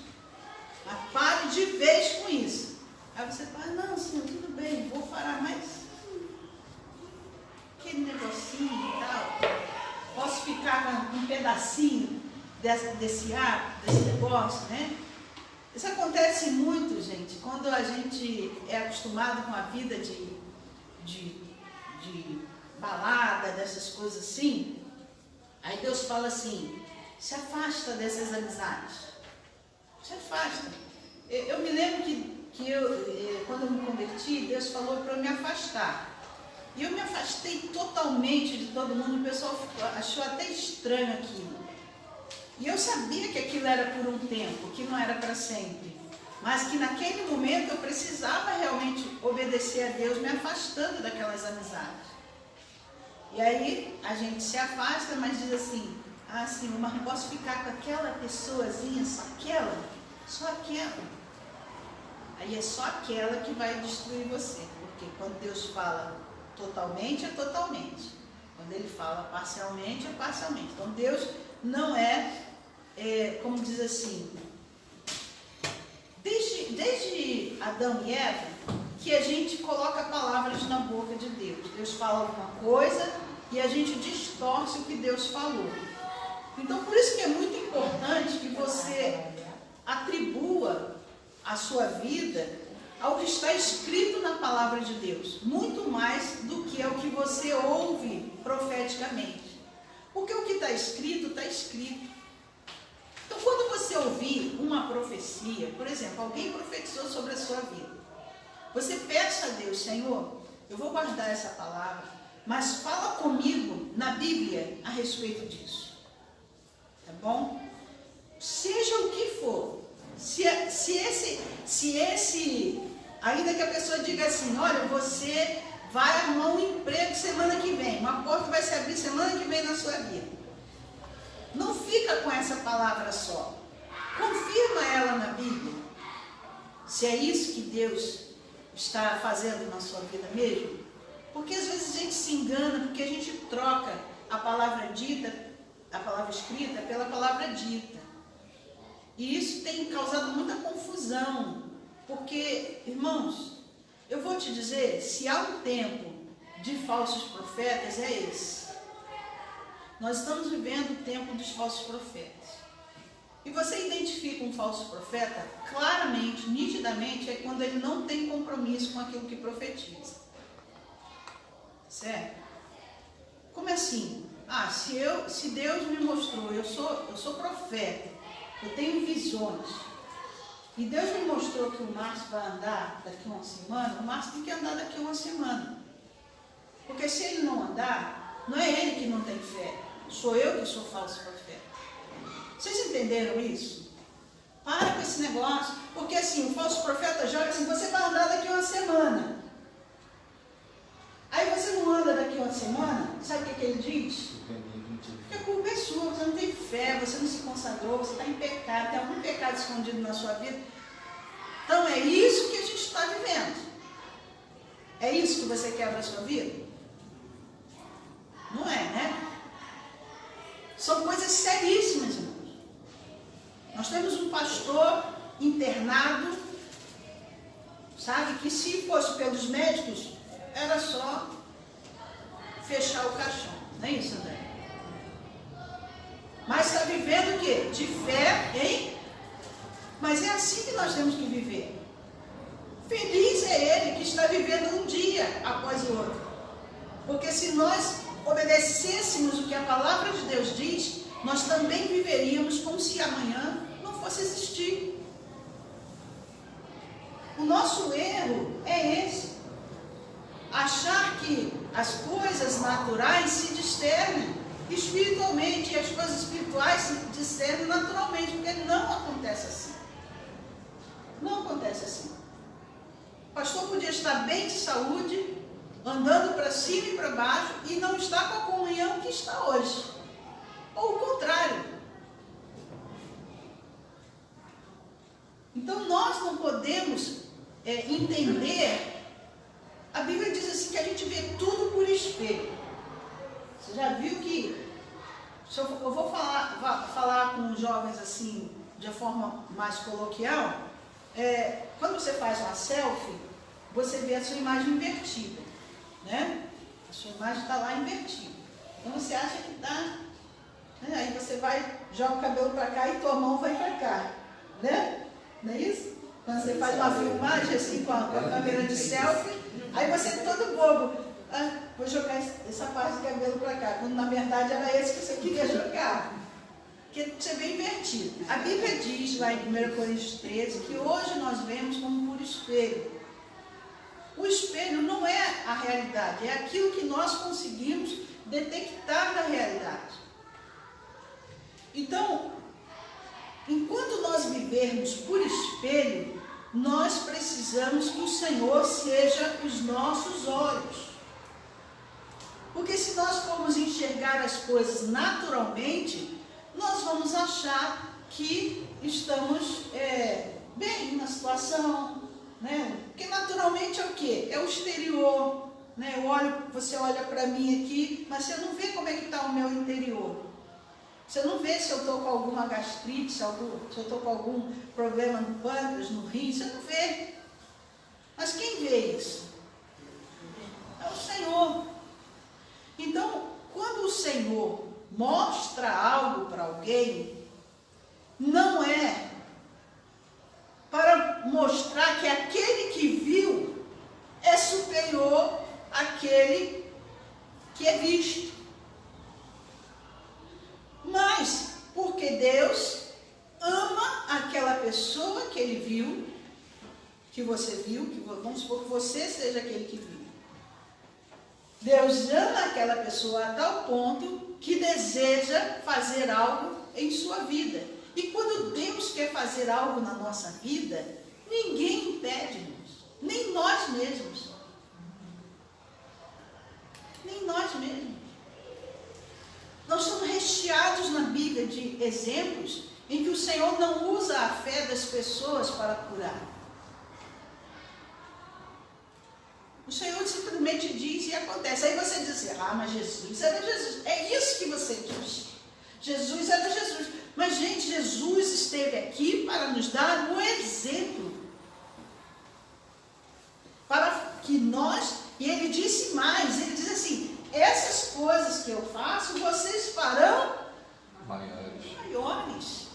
Mas pare de vez com isso. Aí você fala, não, Senhor, tudo bem, vou parar, mas aquele negocinho e tal, posso ficar com um pedacinho desse ar, desse negócio, né? Isso acontece muito, gente, quando a gente é acostumado com a vida de balada, dessas coisas assim. Aí Deus fala assim, se afasta dessas amizades. Se afasta. Eu me lembro que quando eu me converti, Deus falou para eu me afastar. E eu me afastei totalmente de todo mundo, o pessoal achou até estranho aquilo. E eu sabia que aquilo era por um tempo, que não era para sempre. Mas que naquele momento eu precisava realmente obedecer a Deus, me afastando daquelas amizades. E aí a gente se afasta, mas diz assim, ah, Senhor, mas não posso ficar com aquela pessoazinha, só aquela. Aí é só aquela que vai destruir você. Porque quando Deus fala totalmente, é totalmente. Quando Ele fala parcialmente, é parcialmente. Então Deus não como diz assim, desde Adão e Eva, que a gente coloca palavras na boca de Deus. Deus fala alguma coisa e a gente distorce o que Deus falou. Então, por isso que é muito importante que você atribua a sua vida ao que está escrito na palavra de Deus, muito mais do que ao que você ouve profeticamente. Porque o que está escrito, está escrito. Então, quando você ouvir uma profecia, por exemplo, alguém profetizou sobre a sua vida, você peça a Deus, Senhor, eu vou guardar essa palavra, mas fala comigo na Bíblia a respeito disso. Tá bom? Seja o que for. Se esse, ainda que a pessoa diga assim, olha, você vai arrumar um emprego semana que vem, uma porta vai se abrir semana que vem na sua vida. Não fica com essa palavra só. Confirma ela na Bíblia. Se é isso que Deus está fazendo na sua vida mesmo. Porque às vezes a gente se engana, porque a gente troca a palavra dita, a palavra escrita, pela palavra dita. E isso tem causado muita confusão. Porque, irmãos, eu vou te dizer, se há um tempo de falsos profetas, é esse. Nós estamos vivendo o tempo dos falsos profetas. E você identifica um falso profeta claramente, nitidamente, é quando ele não tem compromisso com aquilo que profetiza. Certo? Como assim? Ah, se Deus me mostrou, eu sou profeta, eu tenho visões, e Deus me mostrou que o Márcio vai andar daqui a uma semana, o Márcio tem que andar daqui a uma semana. Porque se ele não andar, não é ele que não tem fé, sou eu que sou falso profeta. Vocês entenderam isso? Para com esse negócio, porque assim, o falso profeta joga assim, você vai andar daqui a uma semana. Aí você não anda daqui a uma semana, sabe o que ele diz? Que a culpa é sua, você não tem fé, você não se consagrou, você está em pecado, tem algum pecado escondido na sua vida. Então é isso que a gente está vivendo. É isso que você quer para a sua vida? Não é, né? São coisas seríssimas, irmãos. Nós temos um pastor internado, sabe, que se fosse pelos médicos, era só fechar o caixão. Não é isso, André? Mas está vivendo o quê? De fé, hein? Mas é assim que nós temos que viver. Feliz é ele que está vivendo um dia após o outro. Porque se nós obedecêssemos o que a palavra de Deus diz, nós também viveríamos como se amanhã não fosse existir. O nosso erro é esse. Achar que as coisas naturais se discernem. espiritualmente, e as coisas espirituais se discernem naturalmente, porque não acontece assim. Não acontece assim. O pastor podia estar bem de saúde, andando para cima e para baixo, e não está com a comunhão que está hoje. Ou o contrário. Então nós não podemos entender. A Bíblia diz assim que a gente vê tudo por espelho. Você já viu que, eu vou falar com os jovens assim, de forma mais coloquial, quando você faz uma selfie, você vê a sua imagem invertida, né? A sua imagem está lá invertida. Então você acha que está, né? Aí você joga o cabelo para cá e tua mão vai para cá, né? Não é isso? Quando você faz uma filmagem assim com a câmera de selfie, aí você é todo bobo. Vou jogar essa parte do cabelo para cá, quando na verdade era esse que você queria jogar. Porque você vê invertido. A Bíblia diz lá em 1 Coríntios 13 que hoje nós vemos como por espelho. O espelho não é a realidade, é aquilo que nós conseguimos detectar da realidade. Então, enquanto nós vivermos por espelho, nós precisamos que o Senhor seja os nossos olhos. Porque se nós formos enxergar as coisas naturalmente, nós vamos achar que estamos bem na situação, né? Porque naturalmente é o quê? É o exterior, né? Você olha para mim aqui, mas você não vê como é que está o meu interior. Você não vê se eu estou com alguma gastrite, se eu estou com algum problema no pâncreas, no rim, você não vê. Mas quem vê isso? É o Senhor. Então, quando o Senhor mostra algo para alguém, não é para mostrar que aquele que viu é superior àquele que é visto. Mas porque Deus ama aquela pessoa que ele viu, que você viu, vamos supor que você seja aquele que viu. Deus ama aquela pessoa a tal ponto que deseja fazer algo em sua vida. E quando Deus quer fazer algo na nossa vida, ninguém impede-nos, nem nós mesmos. Nem nós mesmos. Nós somos recheados na Bíblia de exemplos em que o Senhor não usa a fé das pessoas para curar. O Senhor simplesmente diz e acontece. Aí você diz assim, mas Jesus era Jesus. É isso que você diz. Jesus era Jesus. Mas, gente, Jesus esteve aqui para nos dar um exemplo. Para que nós, e ele disse mais, ele diz assim, essas coisas que eu faço, vocês farão maiores.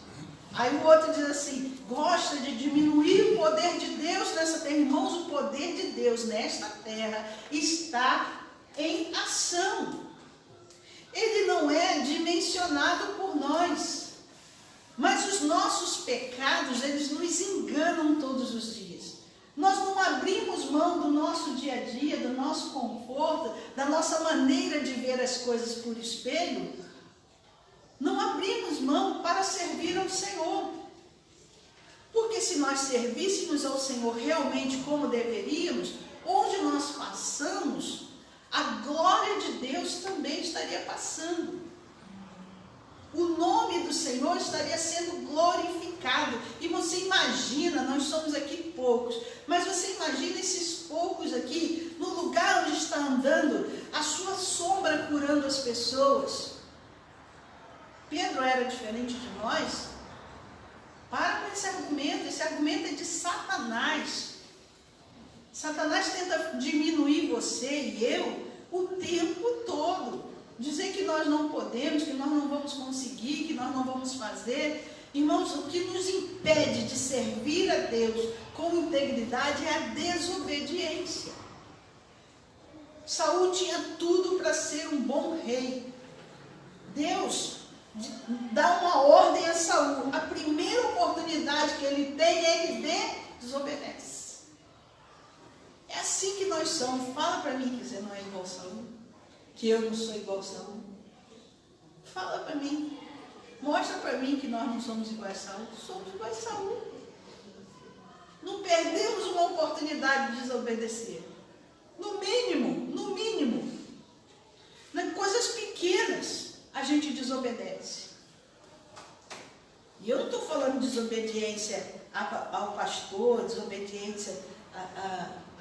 Aí o outro diz assim, gosta de diminuir o poder de Deus nessa terra. Irmãos, o poder de Deus nesta terra está em ação. Ele não é dimensionado por nós. Mas os nossos pecados, eles nos enganam todos os dias. Nós não abrimos mão do nosso dia a dia, do nosso conforto, da nossa maneira de ver as coisas por espelho. Não abrimos mão para servir ao Senhor. Porque se nós servíssemos ao Senhor realmente como deveríamos, onde nós passamos, a glória de Deus também estaria passando. O nome do Senhor estaria sendo glorificado. E você imagina, nós somos aqui poucos, mas você imagina esses poucos aqui, no lugar onde está andando, a sua sombra curando as pessoas. Pedro era diferente de nós? Para com esse argumento é de Satanás. Satanás tenta diminuir você e eu o tempo todo. Dizer que nós não podemos, que nós não vamos conseguir, que nós não vamos fazer. Irmãos, o que nos impede de servir a Deus com integridade é a desobediência. Saul tinha tudo para ser um bom rei. Deus dá uma ordem a Saul. A primeira oportunidade que ele tem, ele desobedece. É assim que nós somos. Fala para mim que você não é igual a Saul. Que eu não sou igual a Saul. Fala para mim. Mostra para mim que nós não somos iguais a Saul. Somos iguais a Saul. Não perdemos uma oportunidade de desobedecer. No mínimo, nas coisas pequenas, a gente desobedece. E eu não estou falando de desobediência ao pastor, desobediência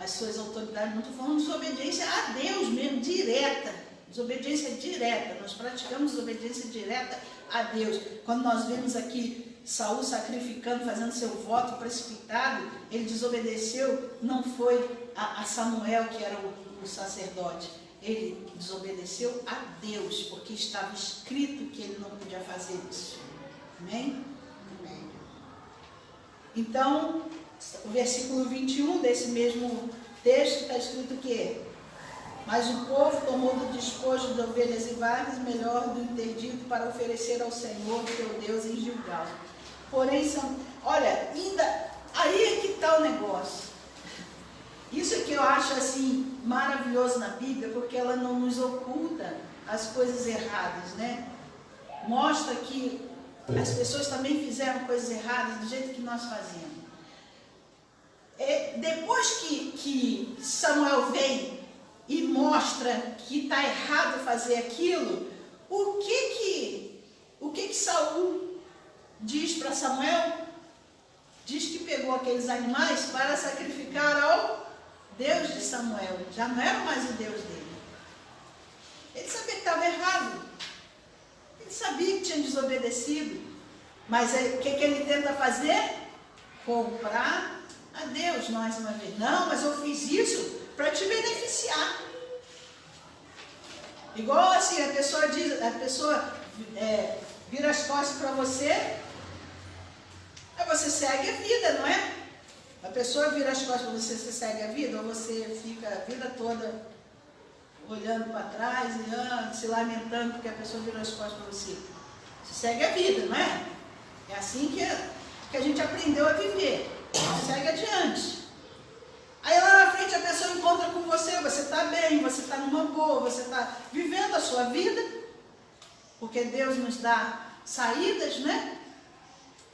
às suas autoridades, não estou falando de desobediência a Deus mesmo, direta. Desobediência direta, nós praticamos desobediência direta a Deus. Quando nós vemos aqui Saul sacrificando, fazendo seu voto precipitado, ele desobedeceu, não foi a Samuel, que era o sacerdote. Ele desobedeceu a Deus, porque estava escrito que ele não podia fazer isso. Amém? Amém. Então, o versículo 21 desse mesmo texto está escrito que: mas o povo tomou do despojo de ovelhas e vacas, melhor do interdito, para oferecer ao Senhor, teu Deus, em Gilgal. Porém, olha, ainda aí é que está o negócio. Isso é que eu acho assim maravilhoso na Bíblia, porque ela não nos oculta as coisas erradas, né? Mostra que as pessoas também fizeram coisas erradas do jeito que nós fazemos. Depois que Samuel vem e mostra que está errado fazer aquilo, o que Saul diz para Samuel? Diz que pegou aqueles animais para sacrificar ao Deus de Samuel. Já não era mais o Deus dele. Ele sabia que estava errado. Ele sabia que tinha desobedecido. Mas o que ele tenta fazer? Comprar a Deus mais uma vez. Não, mas eu fiz isso para te beneficiar. Igual assim, a pessoa vira as costas para você, aí você segue a vida, não é? A pessoa vira as costas para você, você segue a vida, ou você fica a vida toda olhando para trás e se lamentando porque a pessoa virou as costas para você. Você segue a vida, não é? É assim que a gente aprendeu a viver. Você segue adiante. Aí lá na frente a pessoa encontra com você está bem, você está numa boa, você está vivendo a sua vida, porque Deus nos dá saídas, né?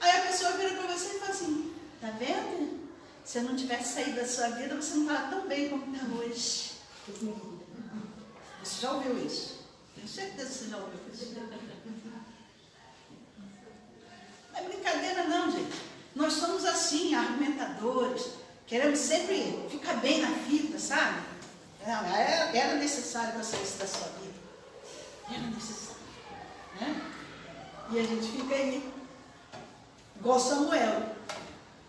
Aí a pessoa vira para você e fala assim: tá vendo? Se eu não tivesse saído da sua vida, você não estava tão bem como está hoje. Você já ouviu isso? Tenho certeza que você já ouviu isso. Não é brincadeira não, gente. Nós somos assim, argumentadores. Queremos sempre ficar bem na vida, sabe? Era necessário você isso da sua vida. Era necessário. Né? E a gente fica aí, igual Samuel.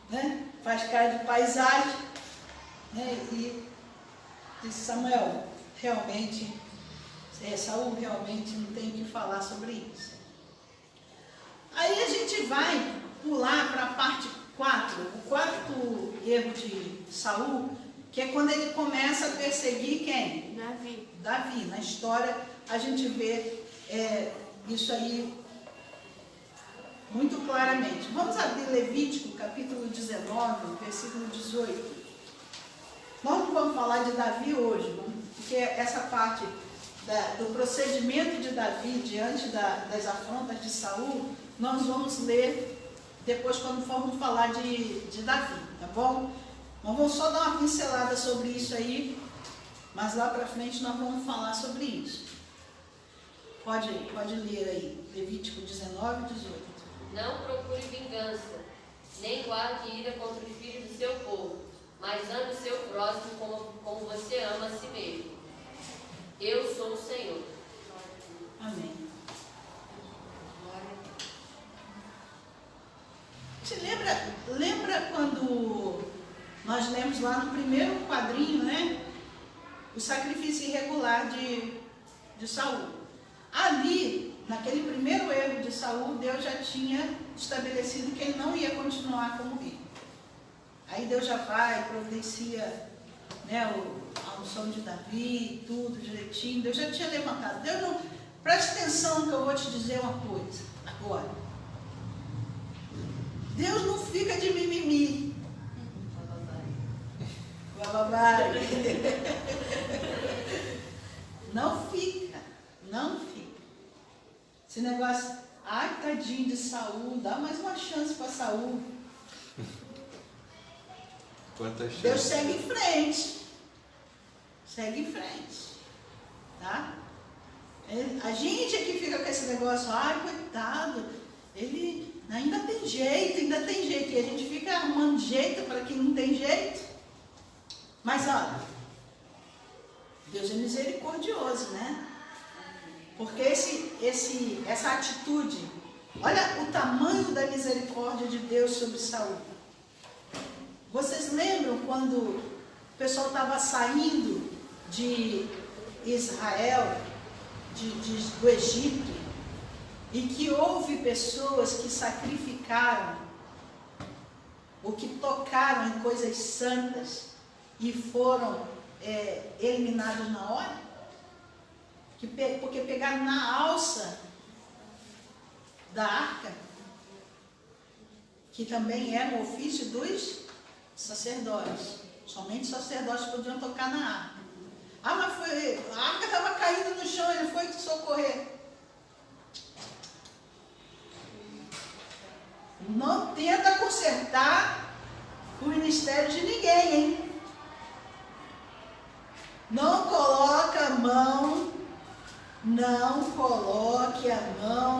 Né? Faz cara de paisagem. Né? E diz: Samuel, realmente, Saul realmente não tem o que falar sobre isso. Aí a gente vai pular para a parte 4, o quarto erro de Saul, que é quando ele começa a perseguir quem? Davi. Na história a gente vê isso aí muito claramente. Vamos abrir Levítico, capítulo 19, versículo 18. Nós não vamos falar de Davi hoje, porque essa parte do procedimento de Davi diante das afrontas de Saul, nós vamos ler depois quando formos falar de Davi, tá bom? Nós vamos só dar uma pincelada sobre isso aí, mas lá para frente nós vamos falar sobre isso. Pode ler aí, Levítico 19, 18. Não procure vingança, nem guarde ira contra os filhos do seu povo, mas ame o seu próximo como você ama a si mesmo. Eu sou o Senhor. Amém. Você lembra quando nós lemos lá no primeiro quadrinho, né? O sacrifício irregular de Saul. Ali, naquele primeiro erro de Saul, Deus já tinha estabelecido que ele não ia continuar como rei. Aí Deus já vai, providencia, né, a unção de Davi, tudo direitinho. Deus já tinha levantado. Deus não... Preste atenção que eu vou te dizer uma coisa agora. Deus não fica de mimimi. Não fica. Esse negócio, ai, tadinho de Saul, dá mais uma chance para Saul. Quantas chances? Deus segue em frente. Segue em frente. Tá? A gente aqui fica com esse negócio, ai, coitado, ele ainda tem jeito. E a gente fica arrumando jeito para quem não tem jeito. Mas olha, Deus é misericordioso, né? Porque essa atitude, olha o tamanho da misericórdia de Deus sobre Saul. Vocês lembram quando o pessoal estava saindo de Israel, do Egito, e que houve pessoas que sacrificaram, ou que tocaram em coisas santas e foram eliminados na hora? Porque pegaram na alça da arca, que também era um ofício dos sacerdotes. Somente os sacerdotes podiam tocar na arca. Ah, mas a arca estava caindo no chão, ele foi socorrer. Não tenta consertar o ministério de ninguém, hein? Não coloque a mão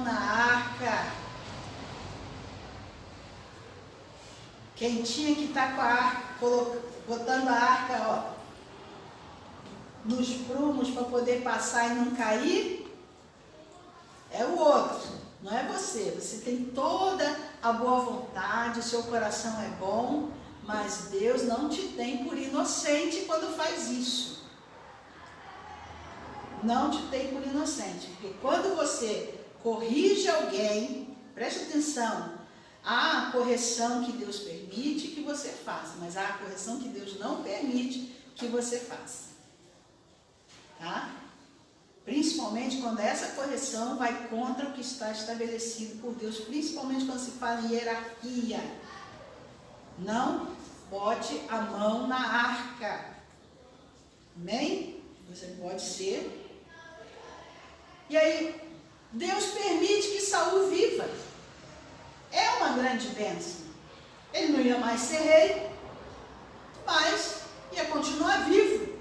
na arca. Quem tinha que estar com a arca, botando a arca, nos prumos para poder passar e não cair, é o outro, não é você. Você tem toda a boa vontade, o seu coração é bom, mas Deus não te tem por inocente quando faz isso. Não te tem por inocente, porque quando você corrige alguém, preste atenção, há a correção que Deus permite que você faça, mas há a correção que Deus não permite que você faça. Tá? Principalmente quando essa correção vai contra o que está estabelecido por Deus, principalmente quando se fala em hierarquia. Não bote a mão na arca. Amém? Você pode ser. E aí, Deus permite que Saul viva. É uma grande bênção. Ele não ia mais ser rei, mas ia continuar vivo.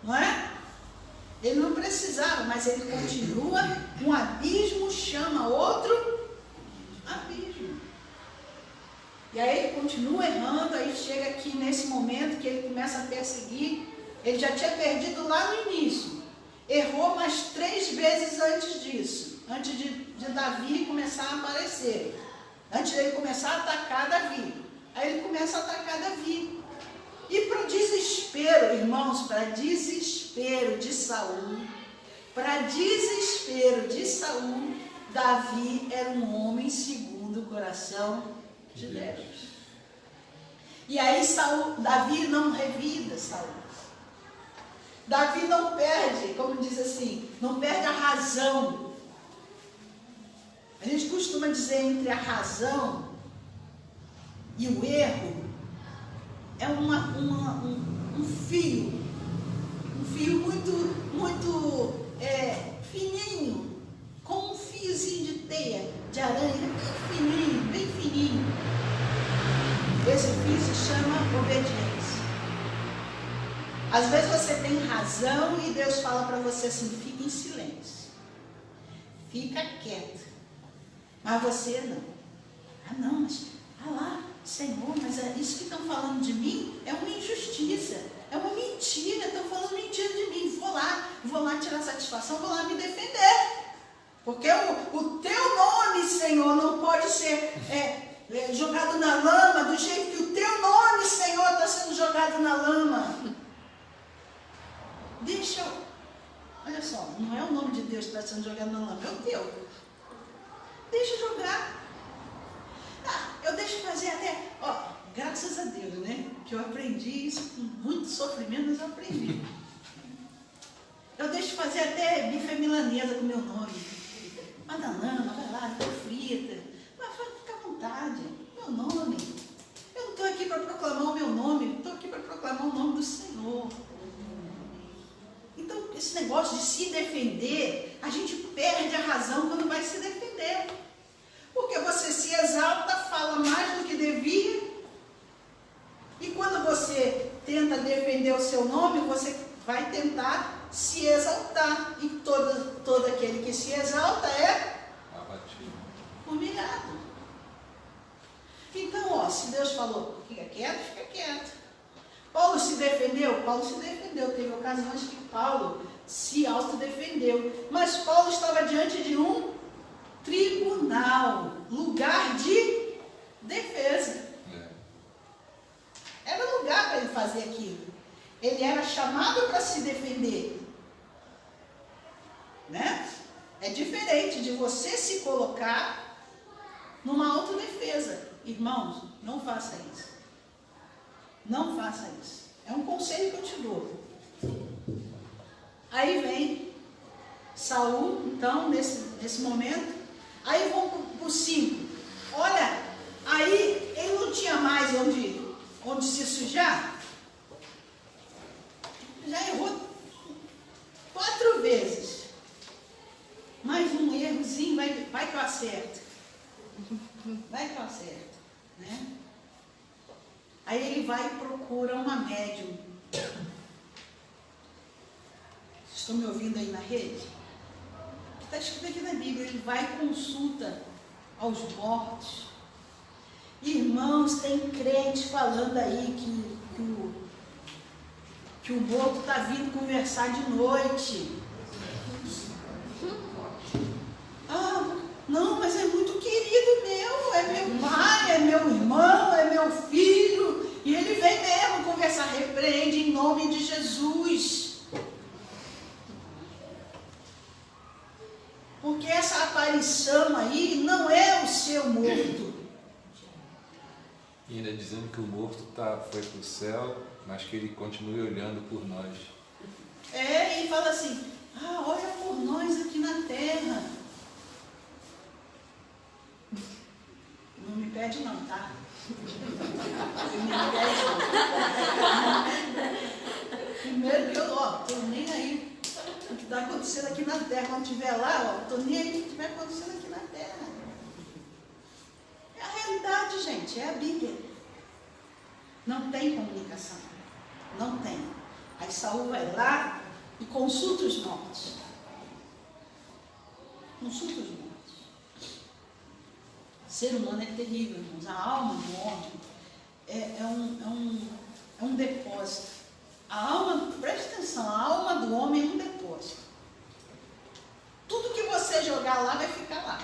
Não é? Ele não precisava, mas ele continua. Um abismo chama outro abismo. E aí ele continua errando, aí chega aqui nesse momento que ele começa a perseguir. Ele já tinha perdido lá no início. Errou mais 3 vezes antes disso, antes de Davi começar a aparecer. Antes dele começar a atacar Davi. Aí ele começa a atacar Davi. E para o desespero, irmãos, para desespero de Saul, Davi era um homem segundo o coração de Deus. E aí Davi não revida Saul. Davi não perde, como diz assim, não perde a razão. A gente costuma dizer entre a razão e o erro, é um fio muito fininho, como um fiozinho de teia, de aranha, bem fininho. Esse fio se chama obediência. Às vezes você tem razão e Deus fala para você assim, fica em silêncio, fica quieto, mas você não. Ah não, mas Senhor, mas isso que estão falando de mim é uma injustiça, é uma mentira, estão falando mentira de mim, vou lá tirar satisfação, vou lá me defender, porque o teu nome, Senhor, não pode ser jogado na lama do jeito que o teu nome, Senhor, está sendo jogado na lama. Olha só, não é o nome de Deus que está sendo jogado na lama, é o teu. Deixa jogar. Eu deixo fazer até, graças a Deus, né? Que eu aprendi isso com muito sofrimento, mas eu aprendi. Eu deixo fazer até bife milanesa com meu nome. Vai na lama, vai lá, tá frita. Mas fica à vontade, meu nome. Eu não estou aqui para proclamar o meu nome, estou aqui para proclamar o nome do Senhor. Então, esse negócio de se defender, a gente perde a razão quando vai se defender. Porque você se exalta, fala mais do que devia, e quando você tenta defender o seu nome, você vai tentar se exaltar. E todo aquele que se exalta é humilhado. Então, ó, se Deus falou, fica quieto, fica quieto. Paulo se defendeu? Paulo se defendeu. Teve ocasiões que Paulo se autodefendeu. Mas Paulo estava diante de um tribunal, lugar de defesa. Era lugar para ele fazer aquilo. Ele era chamado para se defender. Né? É diferente de você se colocar numa autodefesa. Irmãos, não faça isso. Não faça isso. É um conselho que eu te dou. Aí vem Saul, então, nesse momento. Aí vamos para o 5. Olha, aí ele não tinha mais onde se sujar. Já errou 4 vezes. Mais um errozinho, vai que eu acerto. Vai que eu acerto. Né? Aí ele vai e procura uma médium. Vocês estão me ouvindo aí na rede? Está escrito aqui na Bíblia, ele vai e consulta aos mortos. Irmãos, tem crente falando aí que o morto está vindo conversar de noite. Ah, não, mas é muito querido meu, é meu pai, é meu irmão, é meu filho, e ele vem mesmo conversar. Repreende em nome de Jesus. Porque essa aparição aí não é o seu morto. E ainda dizendo que o morto foi para o céu, mas que ele continue olhando por nós. E fala assim, olha por nós aqui na terra. Não me pede não, tá? Não me pede não. Primeiro que eu, tô nem aí. O que está acontecendo aqui na terra, quando estiver lá, tô nem aí o que estiver acontecendo aqui na terra. É a realidade, gente, é a Bíblia. Não tem comunicação. Não tem. Aí Saul vai lá e consulta os mortos. Consulta os mortos. O ser humano é terrível, irmãos. A alma do homem é um depósito. A alma, preste atenção, a alma do homem é um depósito. Tudo que você jogar lá vai ficar lá.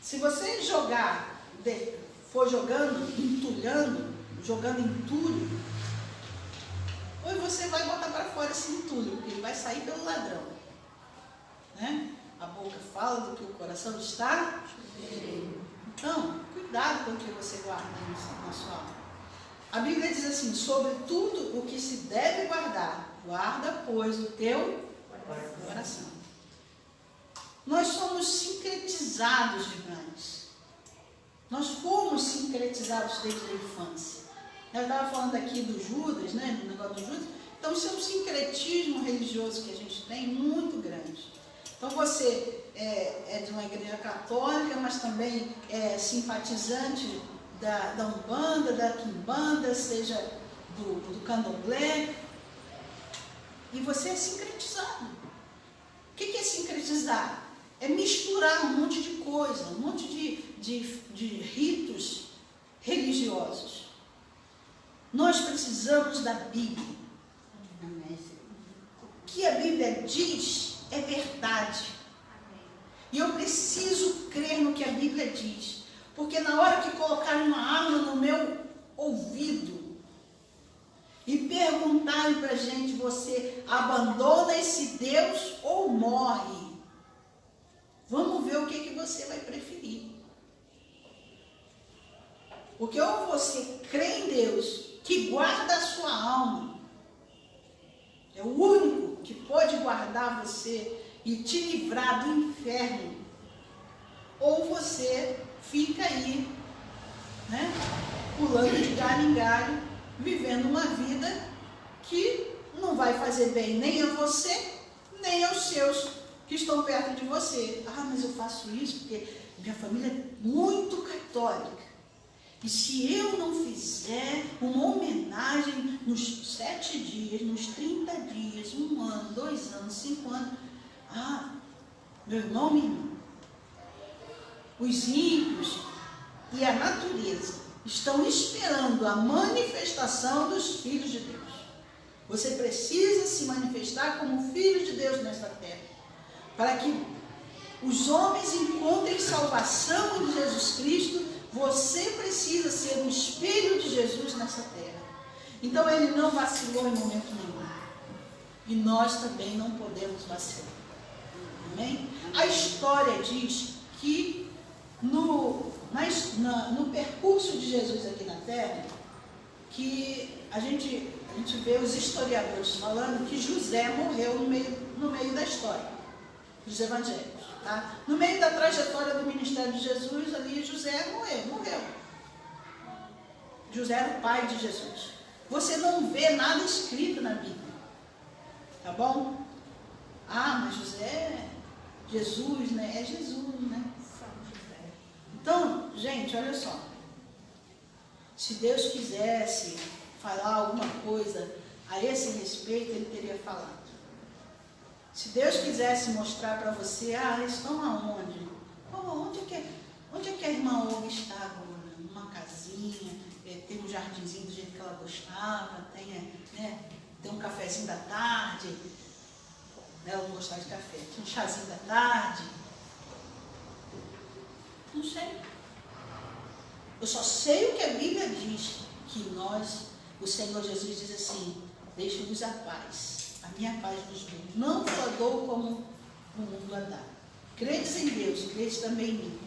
Se você for jogando, entulhando, jogando entulho, ou você vai botar para fora esse entulho, porque ele vai sair pelo ladrão. Né? A boca fala do que o coração está. Então, cuidado com o que você guarda na sua alma. A Bíblia diz assim, sobre tudo o que se deve guardar, guarda, pois, o teu coração. Nós somos sincretizados de grandes. Nós fomos sincretizados desde a infância. Eu estava falando aqui do Judas, né, no negócio do Judas. Então, isso é um sincretismo religioso que a gente tem muito grande. Então, você é de uma igreja católica, mas também é simpatizante da Umbanda, da Quimbanda, seja do Candomblé. E você é sincretizado. O que é sincretizar? É misturar um monte de coisa, um monte de ritos religiosos. Nós precisamos da Bíblia. O que a Bíblia diz é verdade. E eu preciso crer no que a Bíblia diz. Porque na hora que colocar uma arma no meu ouvido e perguntarem para a gente, você abandona esse Deus ou morre? Vamos ver o que você vai preferir. Porque ou você crê em Deus, que guarda a sua alma, é o único que pode guardar você e te livrar do inferno, ou você fica aí, né, pulando de galho em galho, vivendo uma vida que não vai fazer bem nem a você, nem aos seus que estão perto de você. Ah, mas eu faço isso porque minha família é muito católica. E se eu não fizer uma homenagem nos 7 dias, nos 30 dias, 1 ano, 2 anos, 5 anos, meu irmão, minha irmã, os ímpios e a natureza estão esperando a manifestação dos filhos de Deus. Você precisa se manifestar como filho de Deus nesta terra, para que os homens encontrem salvação em Jesus Cristo. Você precisa ser um espelho de Jesus nessa terra. Então ele não vacilou em momento nenhum. E nós também não podemos vacilar. Amém? A história diz que no percurso de Jesus aqui na terra, que a gente vê os historiadores falando que José morreu no meio da história dos evangelhos. Tá? No meio da trajetória do ministério de Jesus, ali José morreu. José era o pai de Jesus. Você não vê nada escrito na Bíblia. Tá bom? Mas José, Jesus, né? É Jesus, né? Então, gente, olha só. Se Deus quisesse falar alguma coisa a esse respeito, Ele teria falado. Se Deus quisesse mostrar para você, eles estão aonde? Onde é que a irmã Olga está agora? Numa casinha, tem um jardinzinho do jeito que ela gostava, tem um cafezinho da tarde, ela não gostava de café, tem um chazinho da tarde. Não sei. Eu só sei o que a Bíblia diz, que o Senhor Jesus diz assim, deixe-vos a paz. A minha paz vos dou. Não vos dou como o mundo a dá. Credes em Deus, credes também em mim.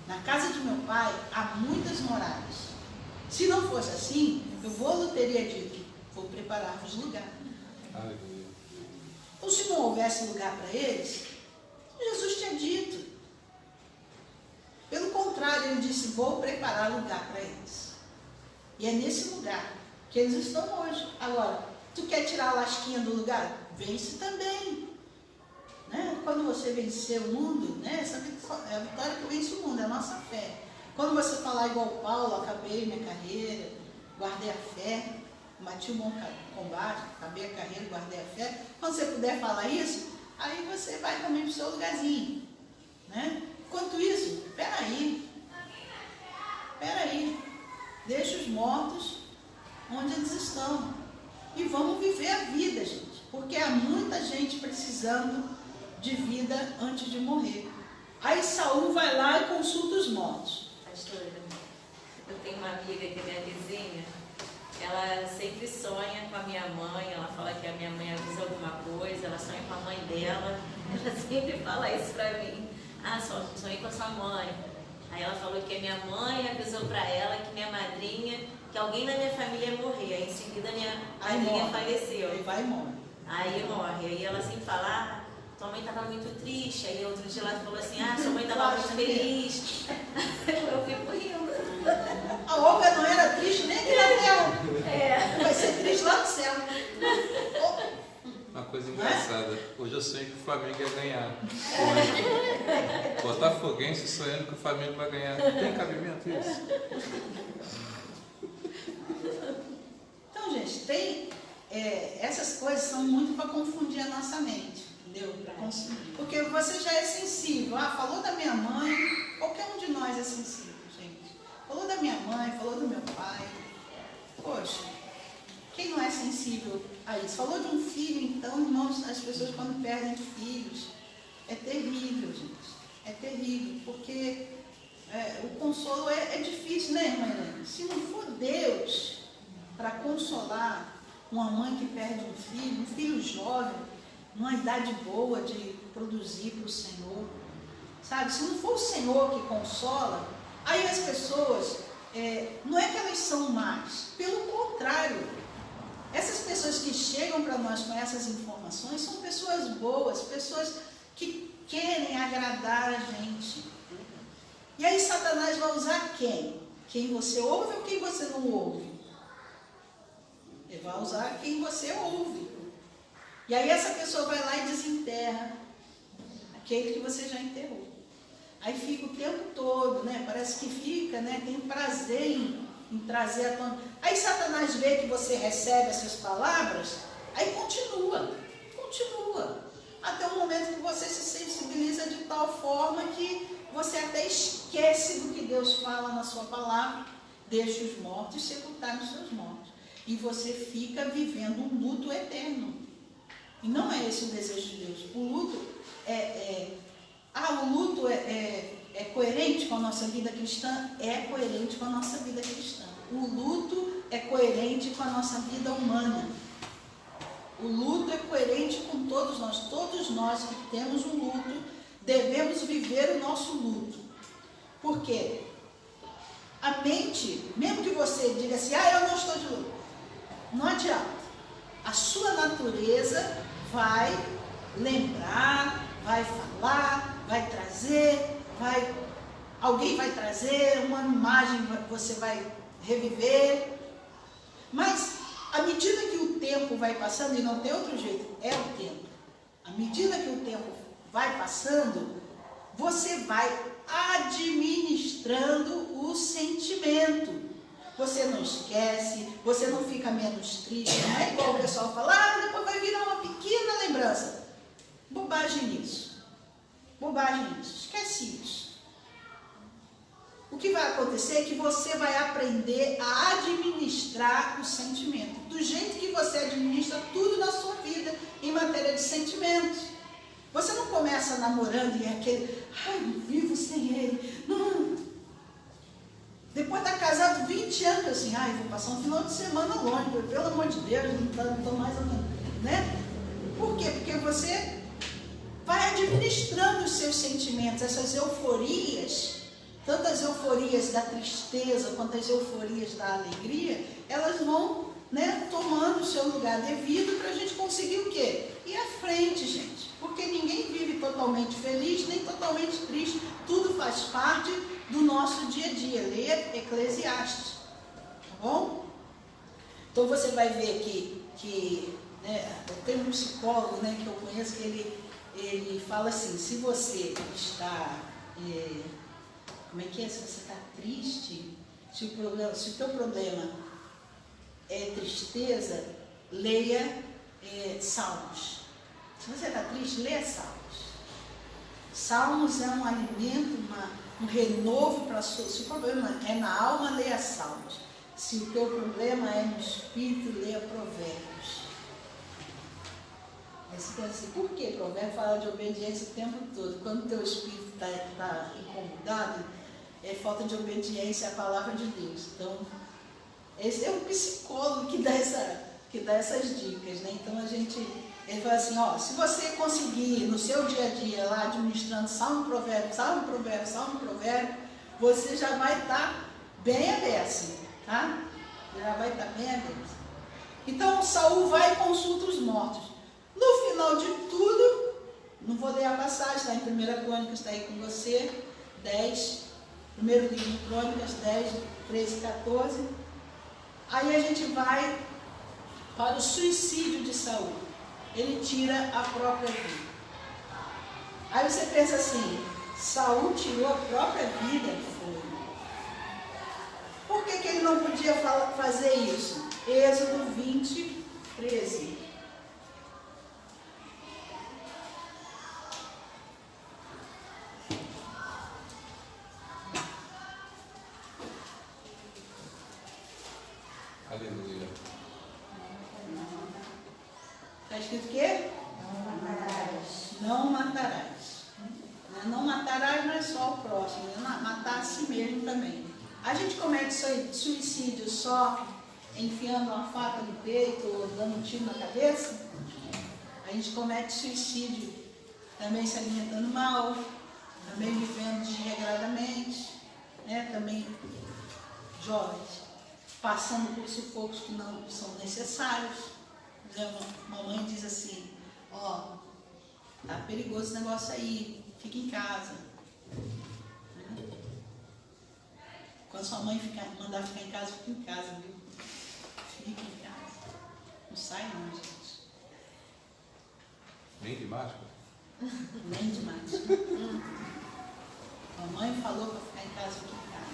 Na casa de meu pai há muitas moradas. Se não fosse assim, eu vou-lhe teria dito, vou preparar-vos lugar. Aleluia. Então, se não houvesse lugar para eles, Jesus tinha dito. Pelo contrário, ele disse, vou preparar lugar para eles. E é nesse lugar que eles estão hoje. Agora, tu quer tirar a lasquinha do lugar? Vence também. Né? Quando você vencer o mundo, né? Essa é a vitória que vence o mundo, é a nossa fé. Quando você falar igual Paulo, acabei minha carreira, guardei a fé, bati um bom combate, acabei a carreira, guardei a fé. Quando você puder falar isso, aí você vai também para o seu lugarzinho. Né? Enquanto isso, peraí, deixa os mortos onde eles estão. E vamos viver a vida, gente. Porque há muita gente precisando de vida antes de morrer. Aí Saul vai lá e consulta os mortos. Pastora, eu tenho uma amiga que é minha vizinha. Ela sempre sonha com a minha mãe. Ela fala que a minha mãe avisa alguma coisa. Ela sonha com a mãe dela. Ela sempre fala isso pra mim. Sonhei com a sua mãe. Aí ela falou que a minha mãe avisou pra ela que minha madrinha, que alguém da minha família ia morrer. Aí em seguida minha madrinha faleceu. Aí vai e morre. Aí morre. Aí ela sempre fala, tua mãe estava muito triste. Aí outro dia ela falou assim, sua mãe estava muito feliz. Eu fico rindo. A Olga não era triste nem aqui na terra. Vai ser triste lá no céu. Uma coisa engraçada, hoje eu sonhei que o Flamengo ia ganhar. Botafoguense sonhando que o Flamengo vai ganhar. Tem cabimento isso? Então, gente, essas coisas são muito para confundir a nossa mente, entendeu? Porque você já é sensível. Falou da minha mãe, qualquer um de nós é sensível, gente. Falou da minha mãe, falou do meu pai. Poxa, quem não é sensível a isso? Falou de um filho, então, irmãos, as pessoas quando perdem filhos, é terrível, gente. É terrível, porque o consolo é difícil, né, irmã Helena? Se não for Deus para consolar uma mãe que perde um filho jovem, numa idade boa de produzir para o Senhor, sabe? Se não for o Senhor que consola, aí as pessoas, não é que elas são más, pelo contrário. Essas pessoas que chegam para nós com essas informações são pessoas boas, pessoas que querem agradar a gente. E aí Satanás vai usar quem? Quem você ouve ou quem você não ouve? Ele vai usar quem você ouve. E aí essa pessoa vai lá e desenterra aquele que você já enterrou. Aí fica o tempo todo, né? Parece que fica, né? Tem prazer em trazer à tona. Aí Satanás vê que você recebe essas palavras, aí continua. Até o momento que você se sensibiliza de tal forma que você até esquece do que Deus fala na sua palavra, deixa os mortos sepultarem os seus mortos. E você fica vivendo um luto eterno. E não é esse o desejo de Deus. O luto o luto é coerente com a nossa vida cristã? É coerente com a nossa vida cristã. O luto é coerente com a nossa vida humana. O luto é coerente com todos nós. Todos nós que temos um luto, devemos viver o nosso luto. Por quê? A mente, mesmo que você diga assim, eu não estou de luto, não adianta. A sua natureza vai lembrar, vai falar, vai trazer, alguém vai trazer, uma imagem você vai reviver. Mas, à medida que o tempo vai passando, e não tem outro jeito, é o tempo. À medida que o tempo vai passando, você vai administrando o sentimento. Você não esquece, você não fica menos triste. Não é igual o pessoal fala, depois vai virar uma pequena lembrança. Bobagem nisso. Esquece isso. O que vai acontecer é que você vai aprender a administrar o sentimento. Do jeito que você administra tudo na sua vida em matéria de sentimentos. Você não começa namorando e é aquele, não vivo sem ele. Não. Depois de estar casado 20 anos, assim, vou passar um final de semana longe, pelo amor de Deus, não estou mais, né? Por quê? Porque você vai administrando os seus sentimentos, essas euforias, tanto as euforias da tristeza quanto as euforias da alegria, elas vão, né, tomando o seu lugar devido para a gente conseguir o quê? Ir à frente, gente. Porque ninguém vive totalmente feliz, nem totalmente triste. Tudo faz parte do nosso dia a dia. Leia Eclesiastes. Tá bom? Então você vai ver que eu tenho um psicólogo, né, que eu conheço, que ele fala assim, se você está... como é que é? Se você está triste, se o teu problema é tristeza, leia Salmos. Se você está triste, leia Salmos. Salmos é um alimento, um renovo para a sua... Se o problema é na alma, leia Salmos. Se o teu problema é no espírito, leia Provérbios. Aí você pensa assim, por que Provérbios fala de obediência o tempo todo? Quando o teu espírito está incomodado, é falta de obediência à palavra de Deus. Então, esse é um psicólogo que dá essas dicas, né? Então, ele fala assim, se você conseguir no seu dia a dia lá administrando Salmo, Provérbio, você já vai estar bem aberto, tá? Já vai estar bem aberto. Então, Saul vai e consulta os mortos. No final de tudo, não vou ler a passagem, está em 1 Crônicas, está aí com você, 10, primeiro livro de Crônicas, 10, 13 e 14. Aí a gente vai para o suicídio de Saul. Ele tira a própria vida. Aí você pensa assim, Saul tirou a própria vida? Foi. Por que ele não podia fazer isso? Êxodo 20, 13. Aleluia. Está escrito o quê? Não matarás. Não matarás não é só o próximo, é matar a si mesmo também. A gente comete suicídio só enfiando uma faca no peito ou dando um tiro na cabeça? A gente comete suicídio também se alimentando mal, também vivendo desregradamente, né? Também jovens passando por sufocos que não são necessários. Uma mãe diz assim, tá perigoso esse negócio aí, fica em casa. Quando sua mãe mandar ficar em casa, fica em casa, viu? Fica em casa. Não sai não, gente. Nem de máscara? Nem de máscara. Mamãe falou para ficar em casa, ficar em casa.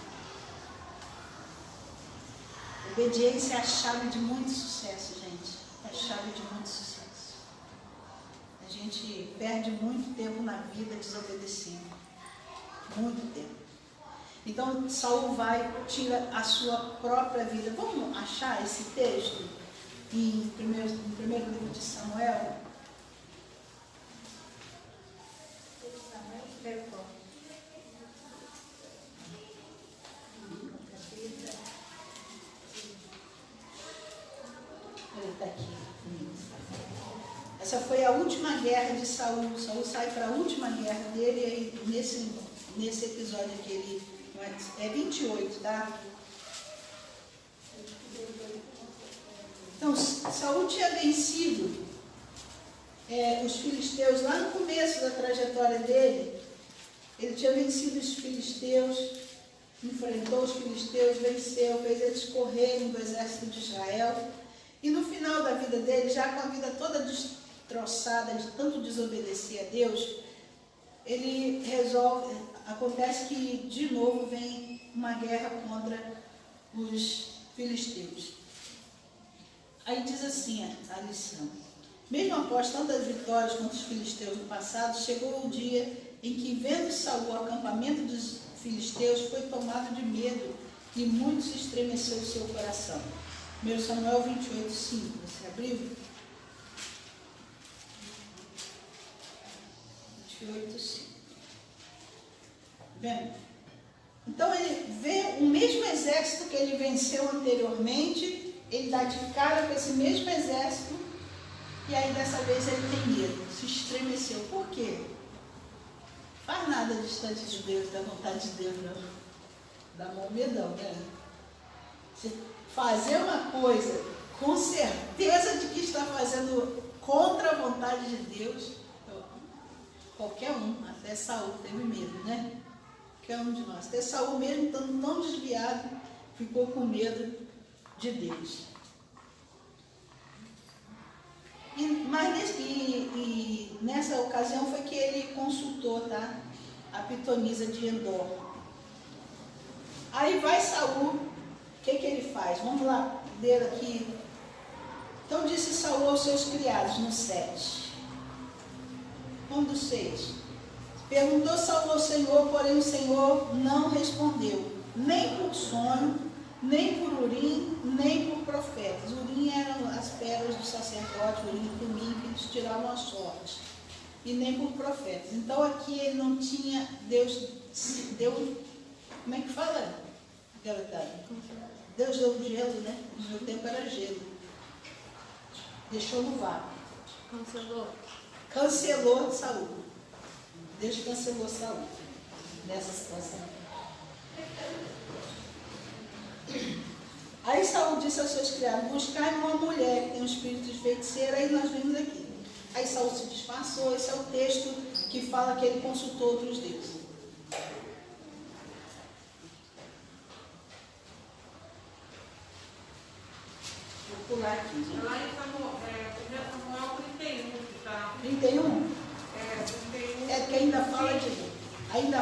Obediência é a chave de muito sucesso, gente. É a chave de muito sucesso. A gente perde muito tempo na vida desobedecendo. Muito tempo. Então, Saul vai, tira a sua própria vida. Vamos achar esse texto no primeiro livro de Samuel? Ele está aqui. Essa foi a última guerra de Saul. Saul sai para a última guerra dele e nesse episódio aqui ele é 28, tá? Então, Saul tinha vencido os filisteus lá no começo da trajetória dele. Ele tinha vencido os filisteus, enfrentou os filisteus, venceu, fez eles correrem do exército de Israel. E no final da vida dele, já com a vida toda destroçada de tanto desobedecer a Deus, ele resolve, acontece que de novo vem uma guerra contra os filisteus. Aí diz assim a lição: mesmo após tantas vitórias contra os filisteus no passado, chegou o dia em que, vendo Saul o acampamento dos filisteus, foi tomado de medo e muito se estremeceu o seu coração. 1 Samuel 28, 5. Você abriu? 28, 5. Vendo? Então ele vê o mesmo exército que ele venceu anteriormente, ele dá de cara com esse mesmo exército, e aí dessa vez ele tem medo, se estremeceu. Por quê? Faz nada distante de Deus, da vontade de Deus, não. Dá mó medão, né? Você fazer uma coisa com certeza de que está fazendo contra a vontade de Deus, qualquer um, até Saul teve medo, né? Qualquer um de nós. Até Saul mesmo, estando tão desviado, ficou com medo de Deus. E nessa ocasião foi que ele consultou, tá? A pitonisa de Endor. Aí vai Saul, o que ele faz? Vamos lá ler aqui. Então disse Saul aos seus criados no 7. Vamos do 6. Perguntou Saul ao Senhor, porém o Senhor não respondeu, nem por sonho, nem por Urim, nem por profetas. Urim eram as pedras do sacerdote, Urim e Tumim, que eles tiravam a sorte. E nem por profetas. Então aqui ele não tinha, Deus deu, como é que fala? Deus deu gelo, né? No meu tempo era gelo. Deixou no vácuo. Cancelou Saul. Deus cancelou Saul nessa situação. Aí Saul disse aos seus criados: buscai uma mulher que tem um espírito de feiticeira. Aí nós vimos aqui. Aí Saul se disfarçou. Esse é o texto que fala que ele consultou outros deuses. Vou pular aqui, gente. Lá em Samuel 31, que tá. 31? 31. É que ainda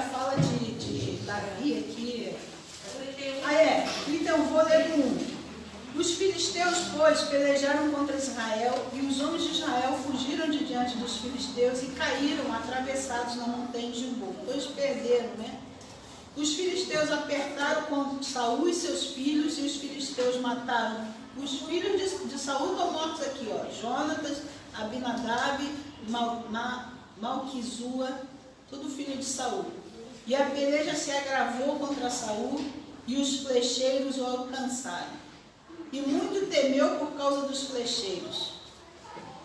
fala de Davi aqui. Então vou ler do 1. Os filisteus, pois, pelejaram contra Israel, e os homens de Israel fugiram de diante dos filisteus e caíram atravessados na montanha de Gilboa. Então eles perderam, né? Os filisteus apertaram contra Saul e seus filhos, e os filisteus mataram. Os filhos de Saul estão mortos aqui, ó. Jonatas, Abinadab, Malquizua, tudo filho de Saul. E a peleja se agravou contra Saul, e os flecheiros o alcançaram. E muito temeu por causa dos flecheiros.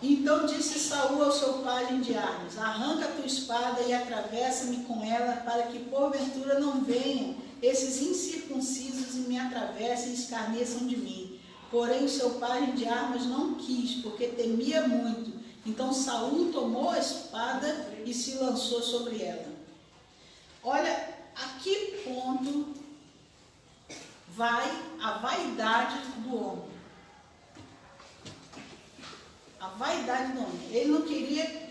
Então disse Saul ao seu pajem de armas: arranca a tua espada e atravessa-me com ela, para que porventura não venham esses incircuncisos e me atravessem e escarneçam de mim. Porém o seu pajem de armas não quis, porque temia muito. Então Saul tomou a espada e se lançou sobre ela. Olha a que ponto vai a vaidade do homem. A vaidade do homem. Ele não queria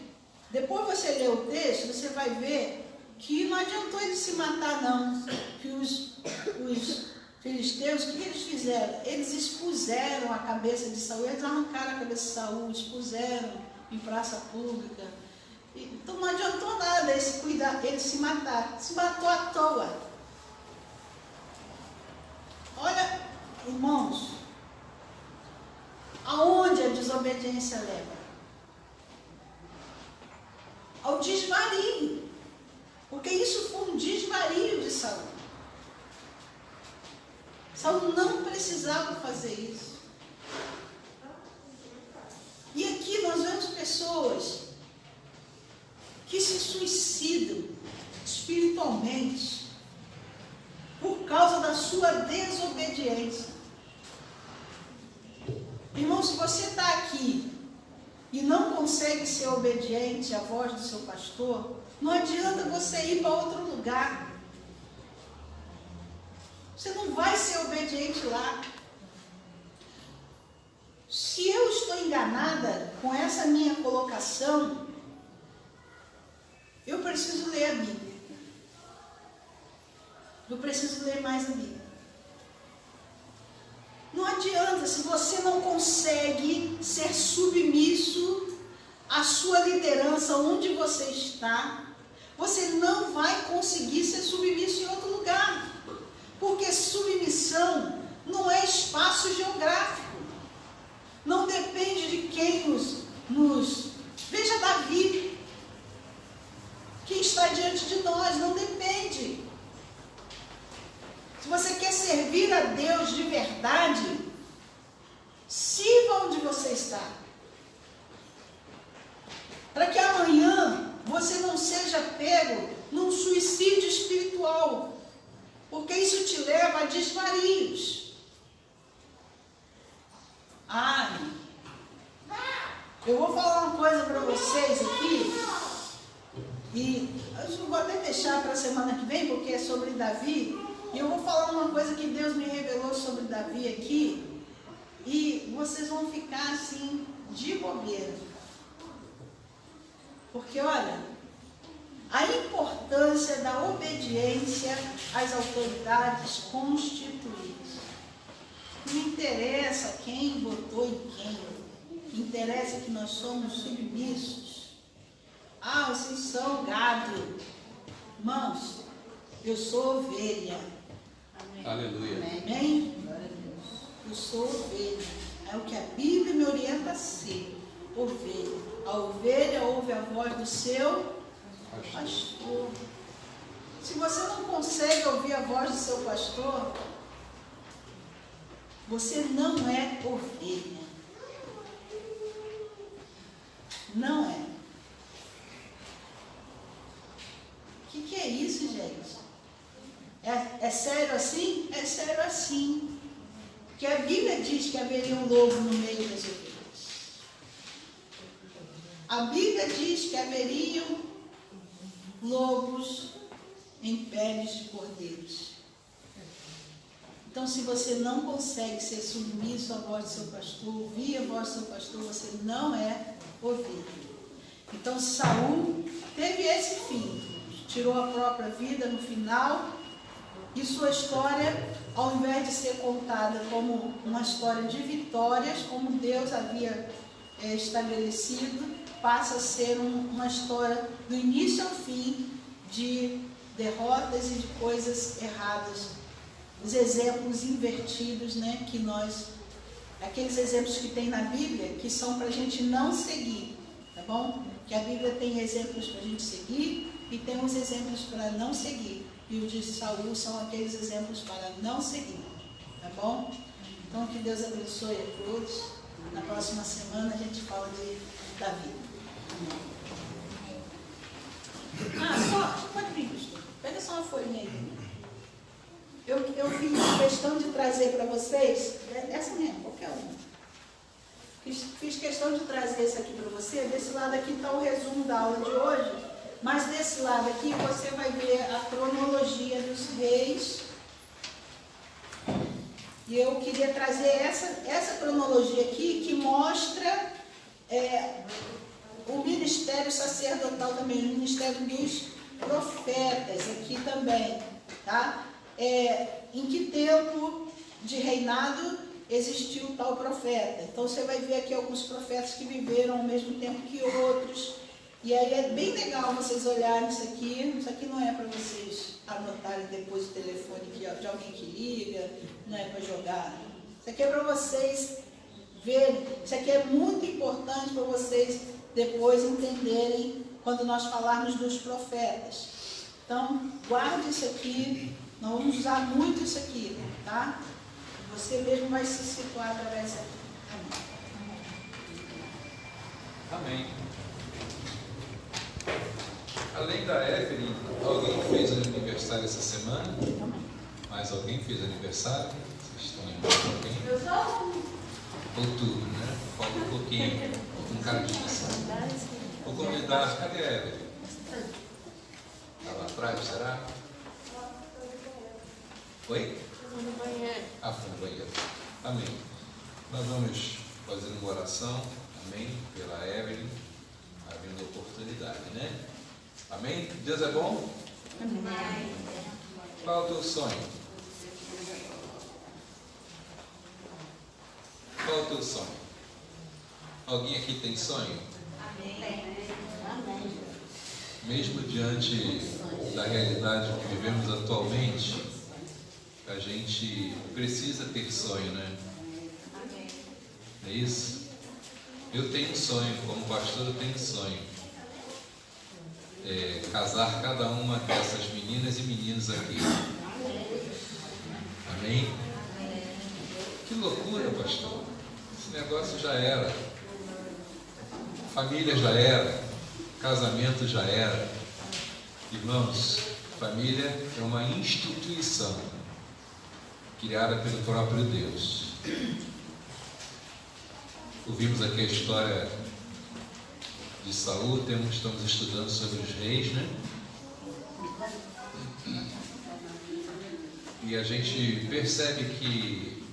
Depois você lê o texto, você vai ver que não adiantou ele se matar, não. Que os filisteus, o que eles fizeram? Eles expuseram a cabeça de Saul, eles arrancaram a cabeça de Saul, expuseram em praça pública. Então não adiantou nada ele se matar. Se matou à toa. Olha, irmãos, aonde a desobediência leva? Ao desvario. Porque isso foi um desvario de Saul. Saul não precisava fazer isso. E aqui nós vemos pessoas que se suicidam espiritualmente por causa da sua desobediência. Irmão, se você está aqui e não consegue ser obediente à voz do seu pastor, não adianta você ir para outro lugar. Você não vai ser obediente lá. Se eu estou enganada com essa minha colocação, eu preciso ler a Bíblia. Eu preciso ler mais a Bíblia. Não adianta, se você não consegue ser submisso à sua liderança onde você está, você não vai conseguir ser submisso em outro lugar. Porque submissão não é espaço geográfico. Não depende de quem nos... Veja Davi. Quem está diante de nós, não depende. Se você quer servir a Deus de verdade, sirva onde você está. Para que amanhã você não seja pego num suicídio espiritual. Porque isso te leva a desvarios. Eu vou falar uma coisa para vocês aqui. E eu vou até deixar para a semana que vem, porque é sobre Davi. E eu vou falar uma coisa que Deus me revelou sobre Davi aqui. E vocês vão ficar assim, de bobeira. Porque olha, a importância da obediência às autoridades constituídas. Não interessa quem votou em quem. Interessa que nós somos submissos. Vocês são gado. Irmãos, eu sou ovelha. Amém. Aleluia. Amém? Eu sou ovelha. É o que a Bíblia me orienta a ser. Ovelha. A ovelha ouve a voz do seu pastor. Se você não consegue ouvir a voz do seu pastor, você não é ovelha. Não é. O que é isso, gente? É sério assim? É sério assim. Porque a Bíblia diz que haveria um lobo no meio das ovelhas. A Bíblia diz que haveriam lobos em peles de cordeiros. Então, se você não consegue ser submisso à voz do seu pastor, ouvir a voz do seu pastor, você não é ovelha. Então, Saul teve esse fim. Tirou a própria vida no final. E sua história, ao invés de ser contada como uma história de vitórias, como Deus havia estabelecido, passa a ser uma história do início ao fim de derrotas e de coisas erradas. Os exemplos invertidos, né, que aqueles exemplos que tem na Bíblia, que são para a gente não seguir, tá bom? Que a Bíblia tem exemplos para a gente seguir e tem uns exemplos para não seguir. E os de Saul são aqueles exemplos para não seguir, tá bom? Então, que Deus abençoe a todos. Na próxima semana a gente fala de Davi. Pode vir, pastor. Pega só uma folhinha aí. Eu fiz questão de trazer para vocês, essa mesmo, qualquer uma. Fiz questão de trazer essa aqui para você. Desse lado aqui está o resumo da aula de hoje. Mas desse lado aqui você vai ver a cronologia dos reis. E eu queria trazer essa cronologia aqui que mostra o ministério sacerdotal também, o ministério dos profetas aqui também, tá? Em que tempo de reinado existiu o tal profeta? Então você vai ver aqui alguns profetas que viveram ao mesmo tempo que outros, e aí é bem legal vocês olharem isso aqui não é para vocês anotarem depois o telefone de alguém que liga, não é para jogar, isso aqui é para vocês verem, isso aqui é muito importante para vocês depois entenderem quando nós falarmos dos profetas. Então, guarde isso aqui, nós vamos usar muito isso aqui, tá? Você mesmo vai se situar através daqui. Amém. Além da Evelyn, alguém fez aniversário essa semana? Mais alguém fez aniversário? Vocês estão lembrando de alguém? Eu sou Outubro, né? Falta um pouquinho, um cadinho assim. Vou convidar, cadê a Evelyn? Está lá atrás, será? Oi? no banheiro. Ah, foi no banheiro. Amém. Nós vamos fazer uma oração, amém, pela Evelyn, abrindo a oportunidade, né? Amém? Deus é bom? Amém. Qual é o teu sonho? Qual é o teu sonho? Alguém aqui tem sonho? Amém. Mesmo diante da realidade que vivemos atualmente, a gente precisa ter sonho, né? Não é isso? Eu tenho um sonho, como pastor eu tenho um sonho. Casar cada uma dessas meninas e meninos aqui. Amém? Que loucura, pastor. Esse negócio já era. Família já era. Casamento já era. Irmãos, família é uma instituição criada pelo próprio Deus. Ouvimos aqui a história de Saul, estamos estudando sobre os reis, né? E a gente percebe que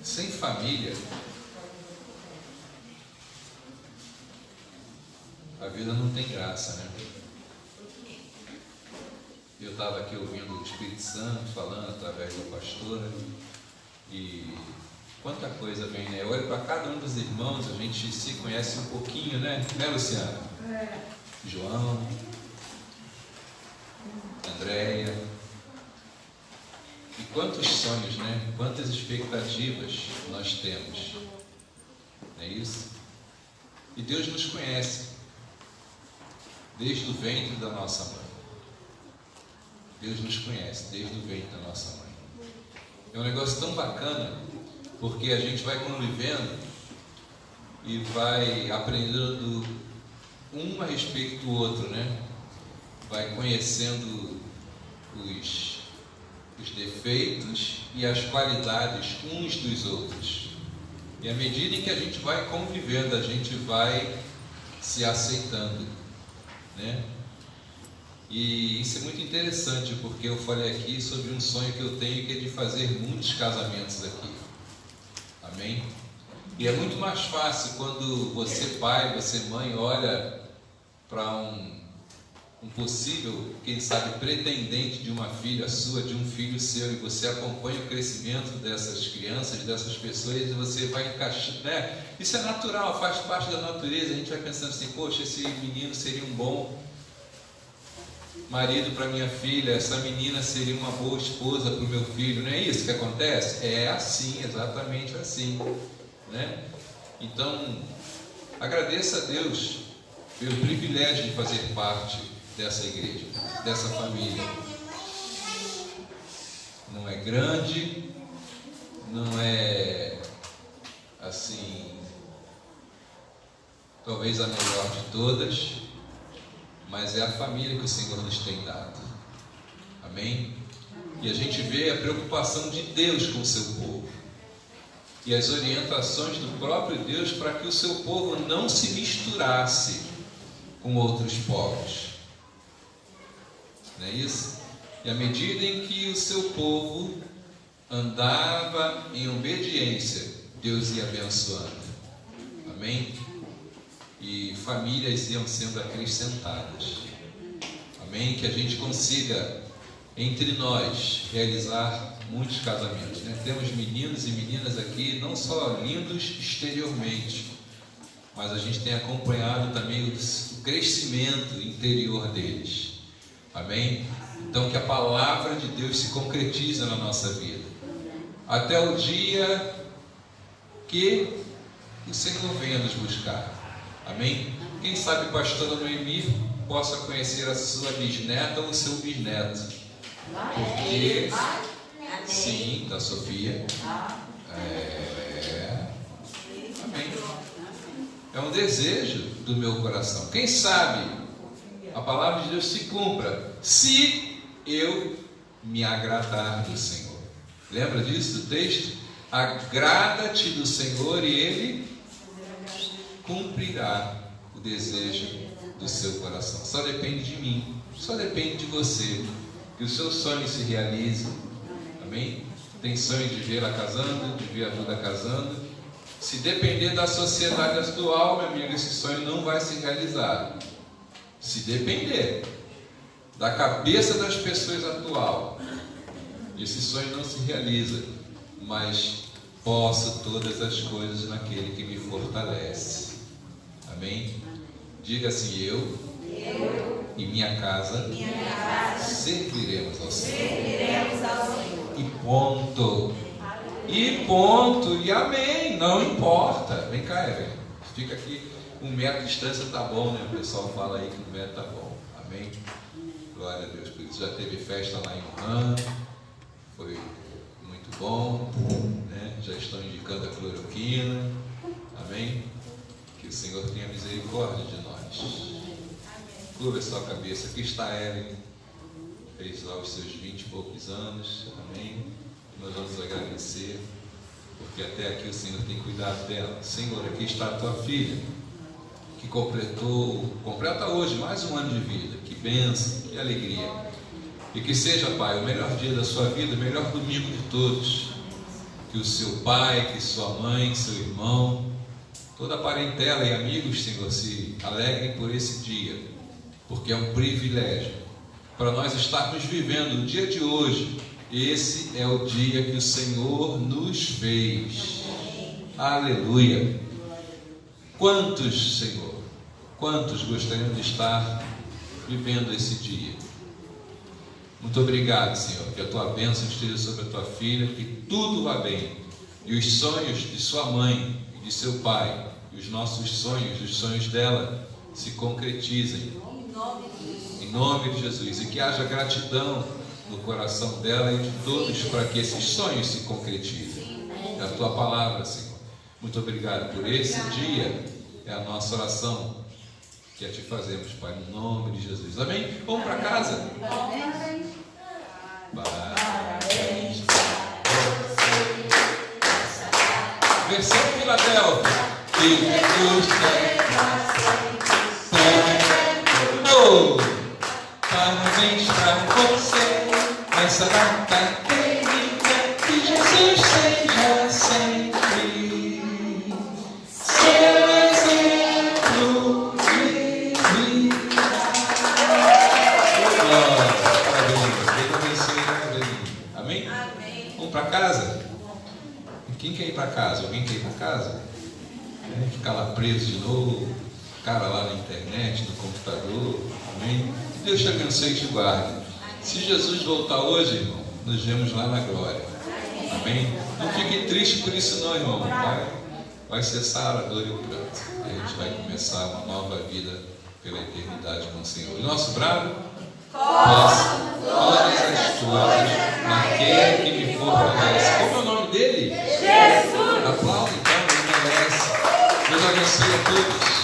sem família a vida não tem graça, né? Eu estava aqui ouvindo o Espírito Santo falando através da pastora e quanta coisa vem, né? Eu olho para cada um dos irmãos, a gente se conhece um pouquinho, né? Né, Luciana? João, Andréia. E quantos sonhos, né? Quantas expectativas nós temos. Não é isso? E Deus nos conhece desde o ventre da nossa mãe. Deus nos conhece desde o ventre da nossa mãe. É um negócio tão bacana, porque a gente vai convivendo e vai aprendendo um a respeito do outro, né? Vai conhecendo os defeitos e as qualidades uns dos outros. E à medida em que a gente vai convivendo, a gente vai se aceitando, né? E isso é muito interessante, porque eu falei aqui sobre um sonho que eu tenho, que é de fazer muitos casamentos aqui. Amém? E é muito mais fácil quando você pai, você mãe, olha para um possível, quem sabe, pretendente de uma filha sua, de um filho seu, e você acompanha o crescimento dessas crianças, dessas pessoas, e você vai encaixando, né? Isso é natural, faz parte da natureza. A gente vai pensando assim, poxa, esse menino seria um bom marido para minha filha, essa menina seria uma boa esposa para o meu filho. Não é isso que acontece? É assim, exatamente assim, né? Então, agradeça a Deus pelo privilégio de fazer parte dessa igreja, dessa família. Não é grande, não é assim, talvez a melhor de todas, mas é a família que o Senhor nos tem dado. Amém? E a gente vê a preocupação de Deus com o seu povo e as orientações do próprio Deus para que o seu povo não se misturasse com outros povos. Não é isso? E à medida em que o seu povo andava em obediência, Deus ia abençoando. Amém? E famílias iam sendo acrescentadas. Amém? Que a gente consiga, entre nós, realizar muitos casamentos, né? Temos meninos e meninas aqui, não só lindos exteriormente, mas a gente tem acompanhado também o crescimento interior deles. Amém? Então que a palavra de Deus se concretize na nossa vida, até o dia que o Senhor venha nos buscar. Amém? Quem sabe pastora Noemi possa conhecer a sua bisneta ou o seu bisneto. Porque, sim, da Sofia. Amém. É um desejo do meu coração. Quem sabe a palavra de Deus se cumpra se eu me agradar do Senhor. Lembra disso do texto? Agrada-te do Senhor e Ele cumprirá o desejo do seu coração. Só depende de mim, só depende de você, que os seus sonhos se realizem. Amém? Tem sonho de vê-la casando, de ver a Duda casando. Se depender da sociedade atual, meu amigo, esse sonho não vai se realizar. Se depender da cabeça das pessoas atual, esse sonho não se realiza. Mas posso todas as coisas naquele que me fortalece. Amém? Diga assim: eu e minha casa serviremos ao Senhor. E ponto. E ponto. E amém. Não importa. Vem cá, Evelyn. Fica aqui. 1 metro de distância tá bom, né? O pessoal fala aí que 1 metro tá bom. Amém? Glória a Deus por isso. Já teve festa lá em Wuhan. Foi muito bom, né? Já estão indicando a cloroquina. Amém? Que o Senhor tenha misericórdia de nós. Curva a sua cabeça. Aqui está a Ellen, fez lá os seus 20 e poucos anos. Amém? Nós vamos agradecer, porque até aqui o Senhor tem cuidado dela. Senhor, aqui está a tua filha, que completa hoje mais um ano de vida. Que bênção, que alegria. E que seja, Pai, o melhor dia da sua vida, o melhor domingo de todos. Que o seu pai, que sua mãe, seu irmão, toda a parentela e amigos, Senhor, se alegrem por esse dia, porque é um privilégio para nós estarmos vivendo o dia de hoje. Esse é o dia que o Senhor nos fez. Aleluia. Quantos, Senhor, quantos gostariam de estar vivendo esse dia? Muito obrigado, Senhor, que a tua bênção esteja sobre a tua filha, que tudo vá bem, e os sonhos de sua mãe e de seu pai, e os nossos sonhos, os sonhos dela, se concretizem em nome de Jesus, e que haja gratidão no coração dela e de todos para que esses sonhos se concretizem. É a tua palavra, Senhor. Muito obrigado por esse dia. É a nossa oração que a te fazemos, Pai, no nome de Jesus. Amém? Vamos para casa? Parabéns. Versão Filadélfia. Que Jesus parabéns para você. Essa data querida, que Jesus seja sempre seu exemplo de vida. Deus abençoe. Amém? Amém. Vamos para casa? Quem quer ir para casa? Alguém quer ir para casa? Ficar lá preso de novo, cara lá na internet, no computador. Amém? Que Deus te abençoe e te guarde. Se Jesus voltar hoje, irmão, nos vemos lá na glória. Amém? Não fique triste por isso não, irmão. Vai cessar a dor e o pranto. A gente vai começar uma nova vida pela eternidade com o Senhor. E nosso brado? Posso todas as coisas naquele que me fortalece. Como é o nome dele? Jesus! Aplaude então, ele merece. Deus abençoe a todos.